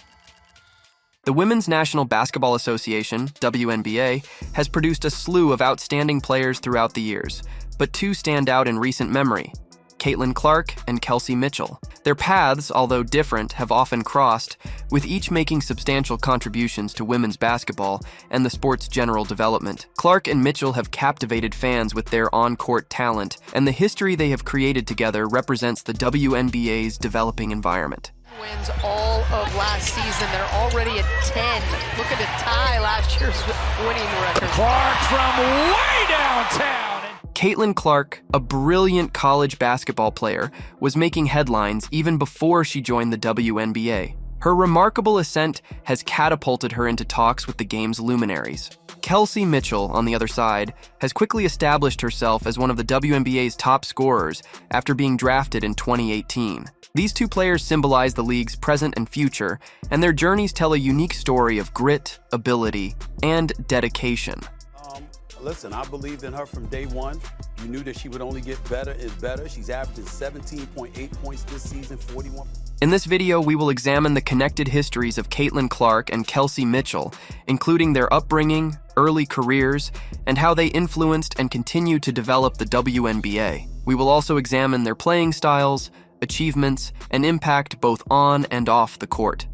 The Women's National Basketball Association, WNBA, has produced a slew of outstanding players throughout the years, but two stand out in recent memory. Caitlin Clark and Kelsey Mitchell. Their paths, although different, have often crossed, with each making substantial contributions to women's basketball and the sport's general development. Clark and Mitchell have captivated fans with their on-court talent, and the history they have created together represents the WNBA's developing environment. Wins all of last season. They're already at 10. Look at the tie last year's winning record. Clark from way downtown. Caitlin Clark, a brilliant college basketball player, was making headlines even before she joined the WNBA. Her remarkable ascent has catapulted her into talks with the game's luminaries. Kelsey Mitchell, on the other side, has quickly established herself as one of the WNBA's top scorers after being drafted in 2018. These two players symbolize the league's present and future, and their journeys tell a unique story of grit, ability, and dedication. Listen, I believed in her from day one. You knew that she would only get better and better. She's averaging 17.8 points this season, 41. In this video, we will examine the connected histories of Caitlin Clark and Kelsey Mitchell, including their upbringing, early careers, and how they influenced and continue to develop the WNBA. We will also examine their playing styles, achievements, and impact both on and off the court.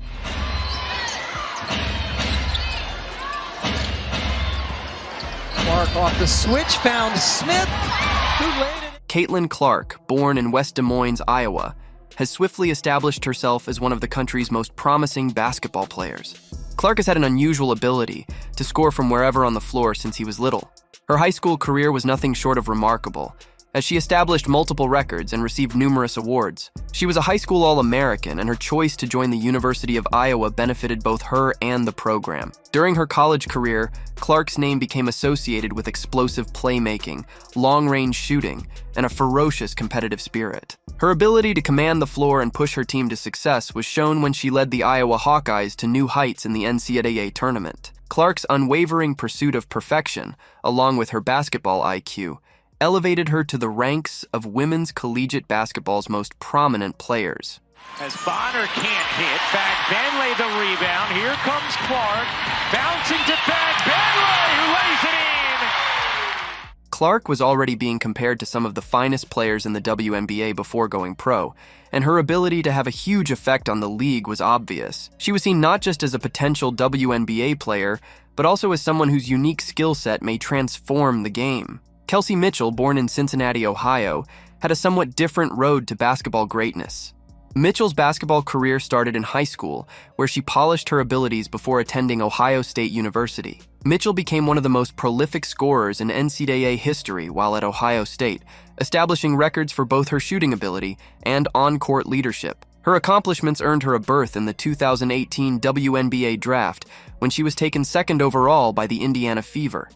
Clark off the switch, found Smith, who laid it. Caitlin Clark, born in West Des Moines, Iowa, has swiftly established herself as one of the country's most promising basketball players. Clark has had an unusual ability to score from wherever on the floor since he was little. Her high school career was nothing short of remarkable, as she established multiple records and received numerous awards. She was a high school All-American, and her choice to join the University of Iowa benefited both her and the program. During her college career, Clark's name became associated with explosive playmaking, long-range shooting, and a ferocious competitive spirit. Her ability to command the floor and push her team to success was shown when she led the Iowa Hawkeyes to new heights in the NCAA tournament. Clark's unwavering pursuit of perfection, along with her basketball IQ, elevated her to the ranks of women's collegiate basketball's most prominent players. As Bonner can't hit, Fag-Benley the rebound. Here comes Clark, bouncing to Fag-Benley, who lays it in! Clark was already being compared to some of the finest players in the WNBA before going pro, and her ability to have a huge effect on the league was obvious. She was seen not just as a potential WNBA player, but also as someone whose unique skill set may transform the game. Kelsey Mitchell, born in Cincinnati, Ohio, had a somewhat different road to basketball greatness. Mitchell's basketball career started in high school, where she polished her abilities before attending Ohio State University. Mitchell became one of the most prolific scorers in NCAA history while at Ohio State, establishing records for both her shooting ability and on-court leadership. Her accomplishments earned her a berth in the 2018 WNBA draft, when she was taken second overall by the Indiana Fever.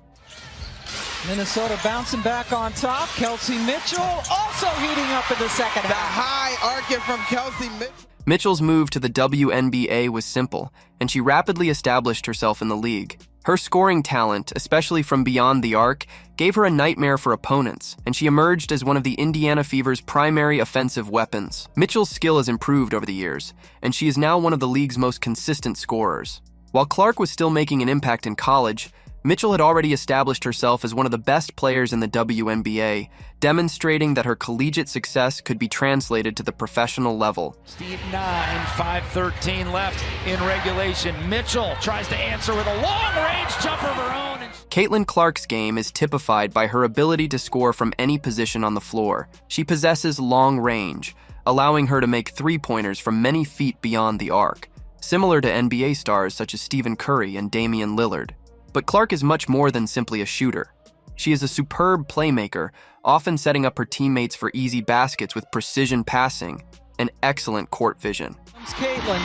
Minnesota bouncing back on top. Kelsey Mitchell also heating up in the second half. The high arcing from Kelsey Mitchell. Mitchell's move to the WNBA was simple, and she rapidly established herself in the league. Her scoring talent, especially from beyond the arc, gave her a nightmare for opponents, and she emerged as one of the Indiana Fever's primary offensive weapons. Mitchell's skill has improved over the years, and she is now one of the league's most consistent scorers. While Clark was still making an impact in college, Mitchell had already established herself as one of the best players in the WNBA, demonstrating that her collegiate success could be translated to the professional level. Steve 9, 5:13 left in regulation. Mitchell tries to answer with a long-range jumper of her own. Caitlin Clark's game is typified by her ability to score from any position on the floor. She possesses long range, allowing her to make three-pointers from many feet beyond the arc, similar to NBA stars such as Stephen Curry and Damian Lillard. But Clark is much more than simply a shooter. She is a superb playmaker, often setting up her teammates for easy baskets with precision passing and excellent court vision. Comes Caitlin.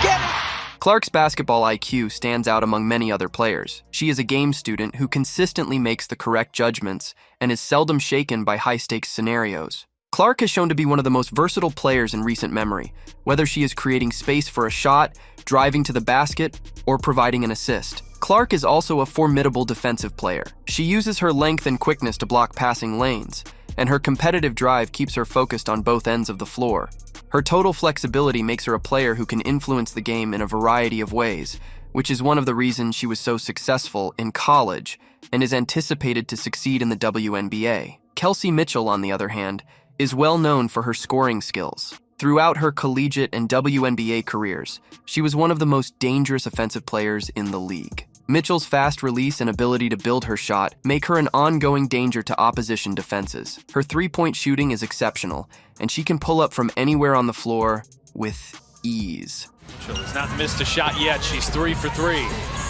Get it! Clark's basketball IQ stands out among many other players. She is a game student who consistently makes the correct judgments and is seldom shaken by high-stakes scenarios. Clark has shown to be one of the most versatile players in recent memory, whether she is creating space for a shot, driving to the basket, or providing an assist. Clark is also a formidable defensive player. She uses her length and quickness to block passing lanes, and her competitive drive keeps her focused on both ends of the floor. Her total flexibility makes her a player who can influence the game in a variety of ways, which is one of the reasons she was so successful in college and is anticipated to succeed in the WNBA. Kelsey Mitchell, on the other hand, is well known for her scoring skills. Throughout her collegiate and WNBA careers, she was one of the most dangerous offensive players in the league. Mitchell's fast release and ability to build her shot make her an ongoing danger to opposition defenses. Her three-point shooting is exceptional, and she can pull up from anywhere on the floor with ease. Mitchell has not missed a shot yet. She's 3 for 3.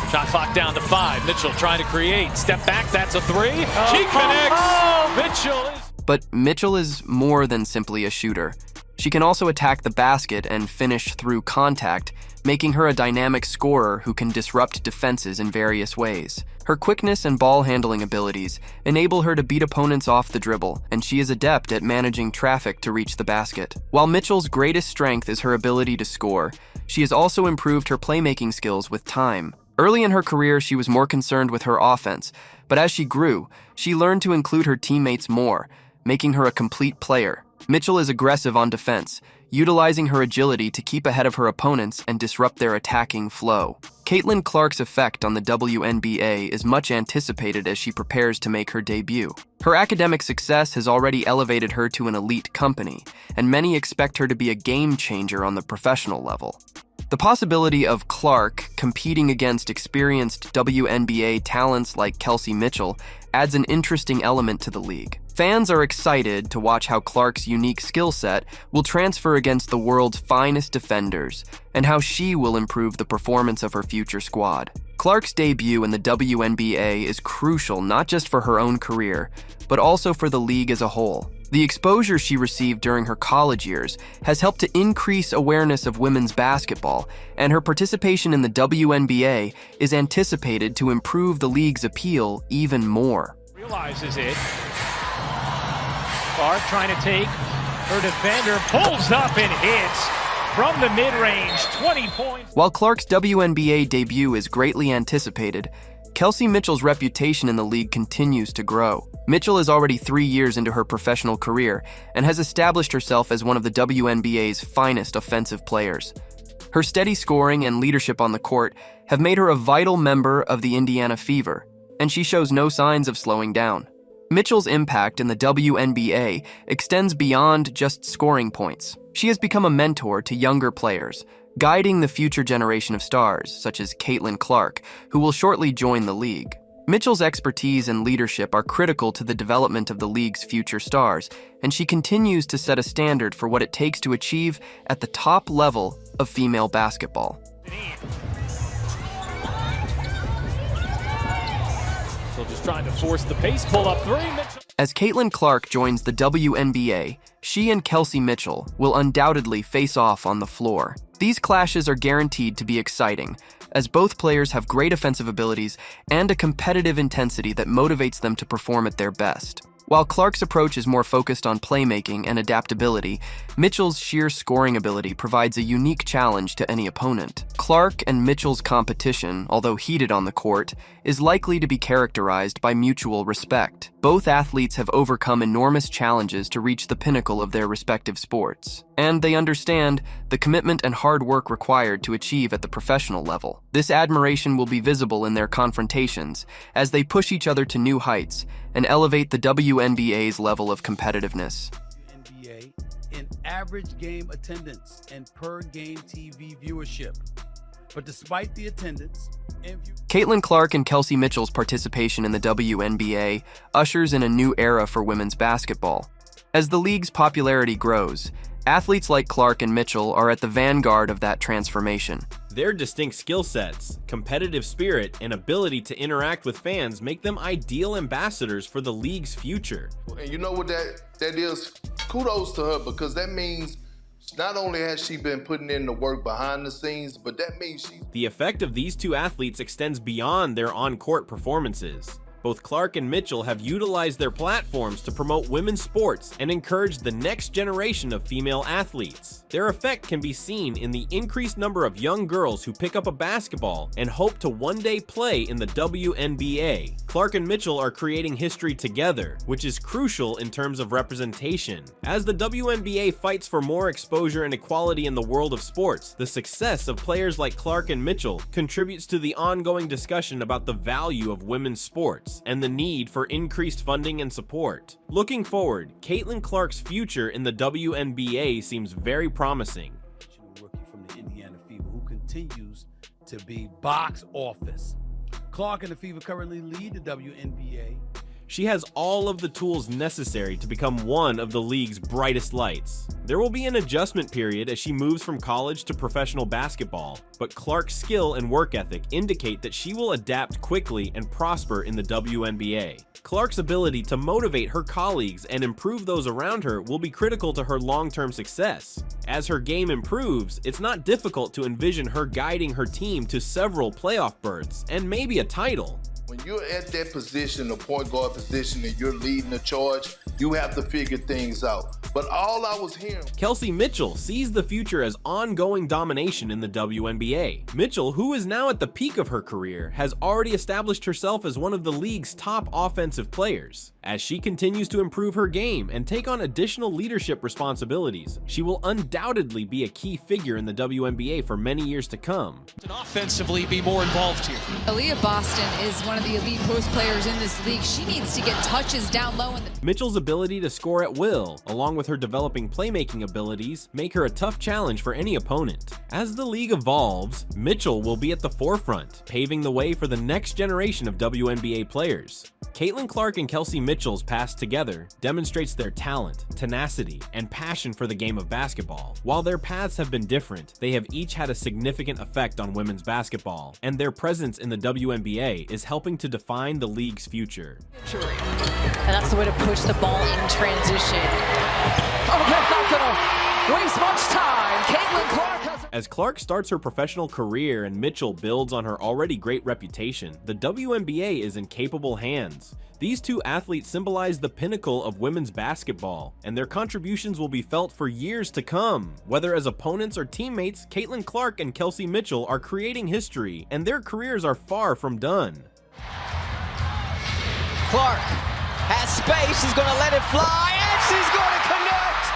Shot clock down to 5. Mitchell trying to create. Step back, that's a 3. She connects. Mitchell is... But Mitchell is more than simply a shooter. She can also attack the basket and finish through contact, making her a dynamic scorer who can disrupt defenses in various ways. Her quickness and ball handling abilities enable her to beat opponents off the dribble, and she is adept at managing traffic to reach the basket. While Mitchell's greatest strength is her ability to score, she has also improved her playmaking skills with time. Early in her career, she was more concerned with her offense, but as she grew, she learned to include her teammates more, making her a complete player. Mitchell is aggressive on defense, utilizing her agility to keep ahead of her opponents and disrupt their attacking flow. Caitlin Clark's effect on the WNBA is much anticipated as she prepares to make her debut. Her academic success has already elevated her to an elite company, and many expect her to be a game changer on the professional level. The possibility of Clark competing against experienced WNBA talents like Kelsey Mitchell adds an interesting element to the league. Fans are excited to watch how Clark's unique skill set will transfer against the world's finest defenders, and how she will improve the performance of her future squad. Clark's debut in the WNBA is crucial not just for her own career, but also for the league as a whole. The exposure she received during her college years has helped to increase awareness of women's basketball, and her participation in the WNBA is anticipated to improve the league's appeal even more. Realizes it. Clark trying to take her defender, pulls up and hits from the mid-range, 20 points. While Clark's WNBA debut is greatly anticipated, Kelsey Mitchell's reputation in the league continues to grow. Mitchell is already 3 years into her professional career and has established herself as one of the WNBA's finest offensive players. Her steady scoring and leadership on the court have made her a vital member of the Indiana Fever, and she shows no signs of slowing down. Mitchell's impact in the WNBA extends beyond just scoring points. She has become a mentor to younger players, guiding the future generation of stars, such as Caitlin Clark, who will shortly join the league. Mitchell's expertise and leadership are critical to the development of the league's future stars, and she continues to set a standard for what it takes to achieve at the top level of female basketball. So just trying to force the pace, pull up 3. Mitchell. As Caitlin Clark joins the WNBA, she and Kelsey Mitchell will undoubtedly face off on the floor. These clashes are guaranteed to be exciting, as both players have great offensive abilities and a competitive intensity that motivates them to perform at their best. While Clark's approach is more focused on playmaking and adaptability, Mitchell's sheer scoring ability provides a unique challenge to any opponent. Clark and Mitchell's competition, although heated on the court, is likely to be characterized by mutual respect. Both athletes have overcome enormous challenges to reach the pinnacle of their respective sports, and they understand the commitment and hard work required to achieve at the professional level. This admiration will be visible in their confrontations as they push each other to new heights and elevate the WNBA's level of competitiveness. WNBA in average game attendance and per game TV viewership. But despite the attendance and Caitlin Clark and Kelsey Mitchell's participation in the WNBA ushers in a new era for women's basketball. As the league's popularity grows, athletes like Clark and Mitchell are at the vanguard of that transformation. Their distinct skill sets, competitive spirit, and ability to interact with fans make them ideal ambassadors for the league's future. And you know what that is? Kudos to her, because that means not only has she been putting in the work behind the scenes, but that means The effect of these two athletes extends beyond their on-court performances. Both Clark and Mitchell have utilized their platforms to promote women's sports and encourage the next generation of female athletes. Their effect can be seen in the increased number of young girls who pick up a basketball and hope to one day play in the WNBA. Clark and Mitchell are creating history together, which is crucial in terms of representation. As the WNBA fights for more exposure and equality in the world of sports, the success of players like Clark and Mitchell contributes to the ongoing discussion about the value of women's sports and the need for increased funding and support. Looking forward, Caitlin Clark's future in the WNBA seems very promising. Rookie from the Indiana Fever who continues to be box office. Clark and the Fever currently lead the WNBA. She has all of the tools necessary to become one of the league's brightest lights. There will be an adjustment period as she moves from college to professional basketball, but Clark's skill and work ethic indicate that she will adapt quickly and prosper in the WNBA. Clark's ability to motivate her colleagues and improve those around her will be critical to her long-term success. As her game improves, it's not difficult to envision her guiding her team to several playoff berths and maybe a title. When you're at that position, the point guard position, and you're leading the charge, you have to figure things out. But all I was hearing... Kelsey Mitchell sees the future as ongoing domination in the WNBA. Mitchell, who is now at the peak of her career, has already established herself as one of the league's top offensive players. As she continues to improve her game and take on additional leadership responsibilities, she will undoubtedly be a key figure in the WNBA for many years to come. And offensively be more involved here. Aaliyah Boston is one of the elite post players in this league. She needs to get touches down low in the... Mitchell's ability to score at will, along with her developing playmaking abilities, make her a tough challenge for any opponent. As the league evolves, Mitchell will be at the forefront, paving the way for the next generation of WNBA players. Caitlin Clark and Kelsey Mitchell's past together demonstrates their talent, tenacity, and passion for the game of basketball. While their paths have been different, they have each had a significant effect on women's basketball, and their presence in the WNBA is helping to define the league's future. And that's the way to push the ball in transition. Oh, they're not gonna waste much time. Caitlin Clark has... As Clark starts her professional career and Mitchell builds on her already great reputation, the WNBA is in capable hands. These two athletes symbolize the pinnacle of women's basketball, and their contributions will be felt for years to come. Whether as opponents or teammates, Caitlin Clark and Kelsey Mitchell are creating history, and their careers are far from done. Clark has space, she's gonna let it fly, and she's gonna connect!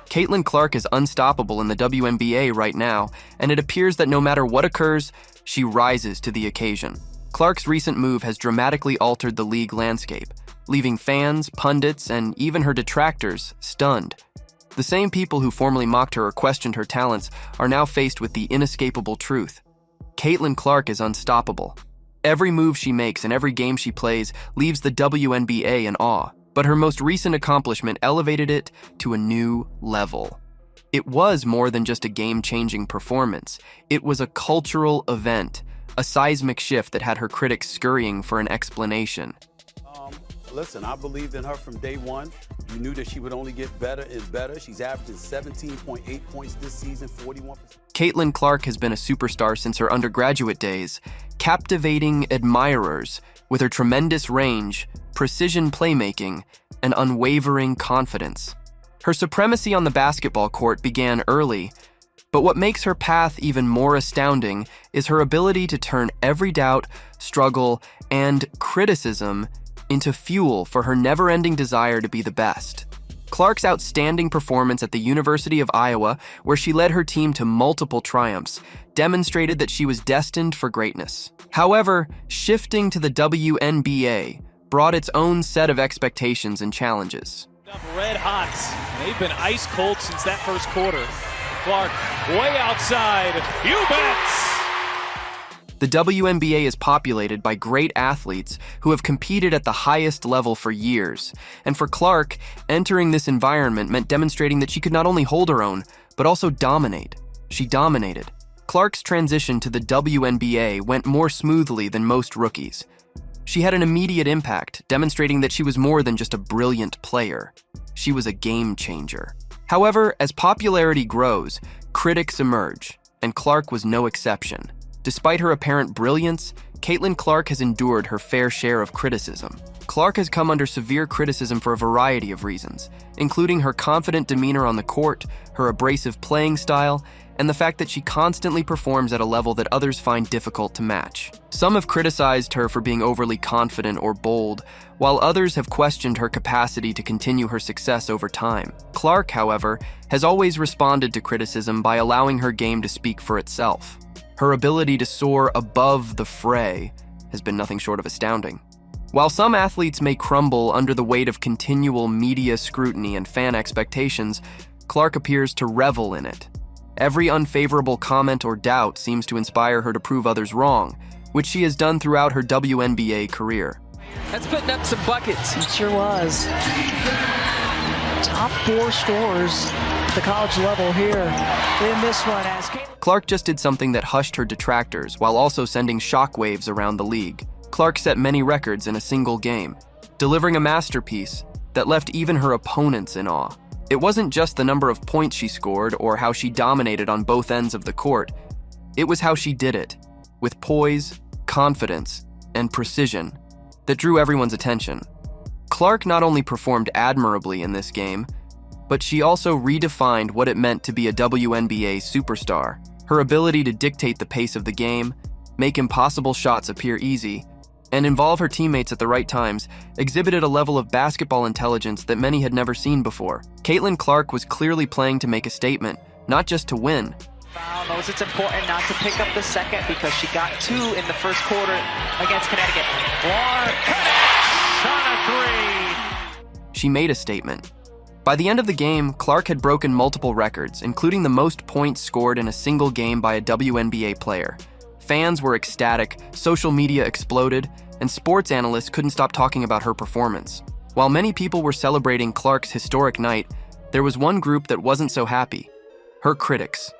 Caitlin Clark is unstoppable in the WNBA right now, and it appears that no matter what occurs, she rises to the occasion. Clark's recent move has dramatically altered the league landscape, leaving fans, pundits, and even her detractors stunned. The same people who formerly mocked her or questioned her talents are now faced with the inescapable truth. Caitlin Clark is unstoppable. Every move she makes and every game she plays leaves the WNBA in awe, but her most recent accomplishment elevated it to a new level. It was more than just a game-changing performance. It was a cultural event, a seismic shift that had her critics scurrying for an explanation. Listen, I believed in her from day one. You knew that she would only get better and better. She's averaging 17.8 points this season, 41%. Caitlin Clark has been a superstar since her undergraduate days, captivating admirers with her tremendous range, precision playmaking, and unwavering confidence. Her supremacy on the basketball court began early, but what makes her path even more astounding is her ability to turn every doubt, struggle, and criticism into fuel for her never-ending desire to be the best. Clark's outstanding performance at the University of Iowa, where she led her team to multiple triumphs, demonstrated that she was destined for greatness. However, shifting to the WNBA brought its own set of expectations and challenges. Red hot. They've been ice cold since that first quarter. Clark way outside. You bet! The WNBA is populated by great athletes who have competed at the highest level for years. And for Clark, entering this environment meant demonstrating that she could not only hold her own, but also dominate. She dominated. Clark's transition to the WNBA went more smoothly than most rookies. She had an immediate impact, demonstrating that she was more than just a brilliant player. She was a game changer. However, as popularity grows, critics emerge, and Clark was no exception. Despite her apparent brilliance, Caitlin Clark has endured her fair share of criticism. Clark has come under severe criticism for a variety of reasons, including her confident demeanor on the court, her abrasive playing style, and the fact that she constantly performs at a level that others find difficult to match. Some have criticized her for being overly confident or bold, while others have questioned her capacity to continue her success over time. Clark, however, has always responded to criticism by allowing her game to speak for itself. Her ability to soar above the fray has been nothing short of astounding. While some athletes may crumble under the weight of continual media scrutiny and fan expectations, Clark appears to revel in it. Every unfavorable comment or doubt seems to inspire her to prove others wrong, which she has done throughout her WNBA career. That's putting up some buckets. It sure was. Top 4 scorers at the college level here in this one. Clark just did something that hushed her detractors while also sending shockwaves around the league. Clark set many records in a single game, delivering a masterpiece that left even her opponents in awe. It wasn't just the number of points she scored or how she dominated on both ends of the court. It was how she did it, with poise, confidence, and precision, that drew everyone's attention. Clark not only performed admirably in this game, but she also redefined what it meant to be a WNBA superstar. Her ability to dictate the pace of the game, make impossible shots appear easy, and involve her teammates at the right times exhibited a level of basketball intelligence that many had never seen before. Caitlin Clark was clearly playing to make a statement, not just to win. Foul knows it's important not to pick up the second because she got 2 in the first quarter against Connecticut. Clark shot a 3. She made a statement. By the end of the game, Clark had broken multiple records, including the most points scored in a single game by a WNBA player. Fans were ecstatic, social media exploded, and sports analysts couldn't stop talking about her performance. While many people were celebrating Clark's historic night, there was one group that wasn't so happy: her critics.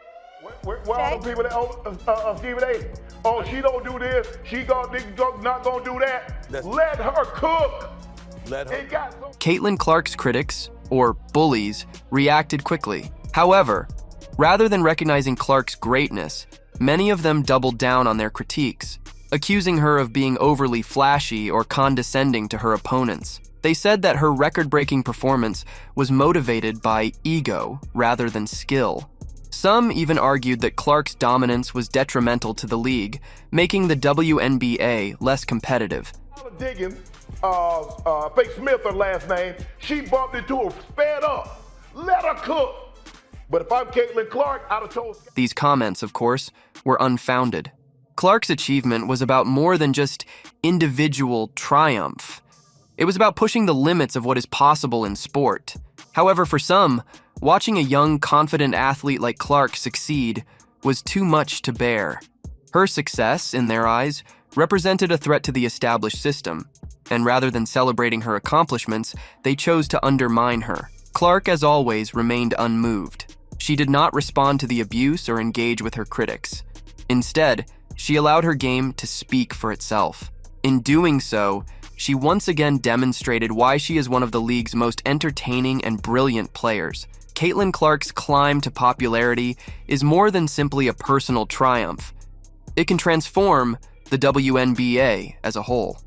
Where are the people that Stephen A? Oh, she don't do this. She not gonna do that. Let her cook. Let her. Caitlin Clark's critics, or bullies, reacted quickly. However, rather than recognizing Clark's greatness, many of them doubled down on their critiques, accusing her of being overly flashy or condescending to her opponents. They said that her record-breaking performance was motivated by ego rather than skill. Some even argued that Clark's dominance was detrimental to the league, making the WNBA less competitive. Diggins, Faith Smith, her last name, she bumped into her, sped up. Let her cook. But if I'm Caitlin Clark, I'd have told... These comments, of course, were unfounded. Clark's achievement was about more than just individual triumph. It was about pushing the limits of what is possible in sport. However, for some, watching a young, confident athlete like Clark succeed was too much to bear. Her success, in their eyes, represented a threat to the established system, and rather than celebrating her accomplishments, they chose to undermine her. Clark, as always, remained unmoved. She did not respond to the abuse or engage with her critics. Instead, she allowed her game to speak for itself. In doing so, she once again demonstrated why she is one of the league's most entertaining and brilliant players. Caitlin Clark's climb to popularity is more than simply a personal triumph. It can transform the WNBA as a whole.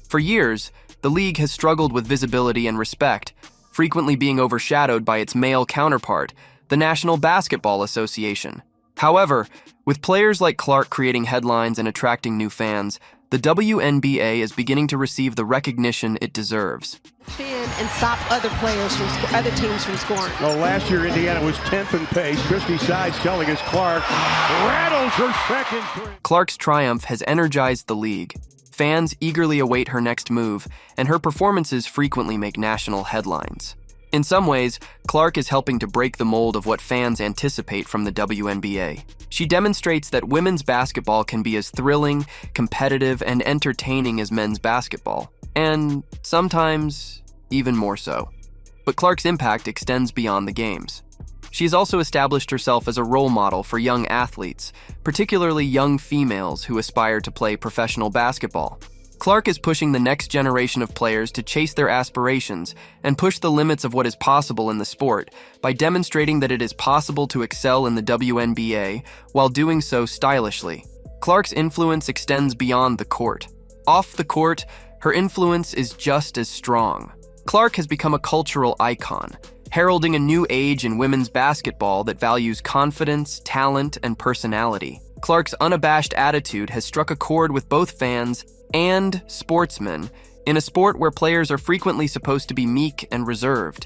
For years, the league has struggled with visibility and respect, frequently being overshadowed by its male counterpart, the National Basketball Association. However, with players like Clark creating headlines and attracting new fans, the WNBA is beginning to receive the recognition it deserves. And stop other teams from scoring. Well, last year Indiana was 10th in pace. Christy Sides telling us Clark rattles her second three. Clark's triumph has energized the league. Fans eagerly await her next move, and her performances frequently make national headlines. In some ways, Clark is helping to break the mold of what fans anticipate from the WNBA. She demonstrates that women's basketball can be as thrilling, competitive, and entertaining as men's basketball, and sometimes even more so. But Clark's impact extends beyond the games. She has also established herself as a role model for young athletes, particularly young females who aspire to play professional basketball. Clark is pushing the next generation of players to chase their aspirations and push the limits of what is possible in the sport by demonstrating that it is possible to excel in the WNBA while doing so stylishly. Clark's influence extends beyond the court. Off the court, her influence is just as strong. Clark has become a cultural icon, heralding a new age in women's basketball that values confidence, talent, and personality. Clark's unabashed attitude has struck a chord with both fans and sportsmen in a sport where players are frequently supposed to be meek and reserved.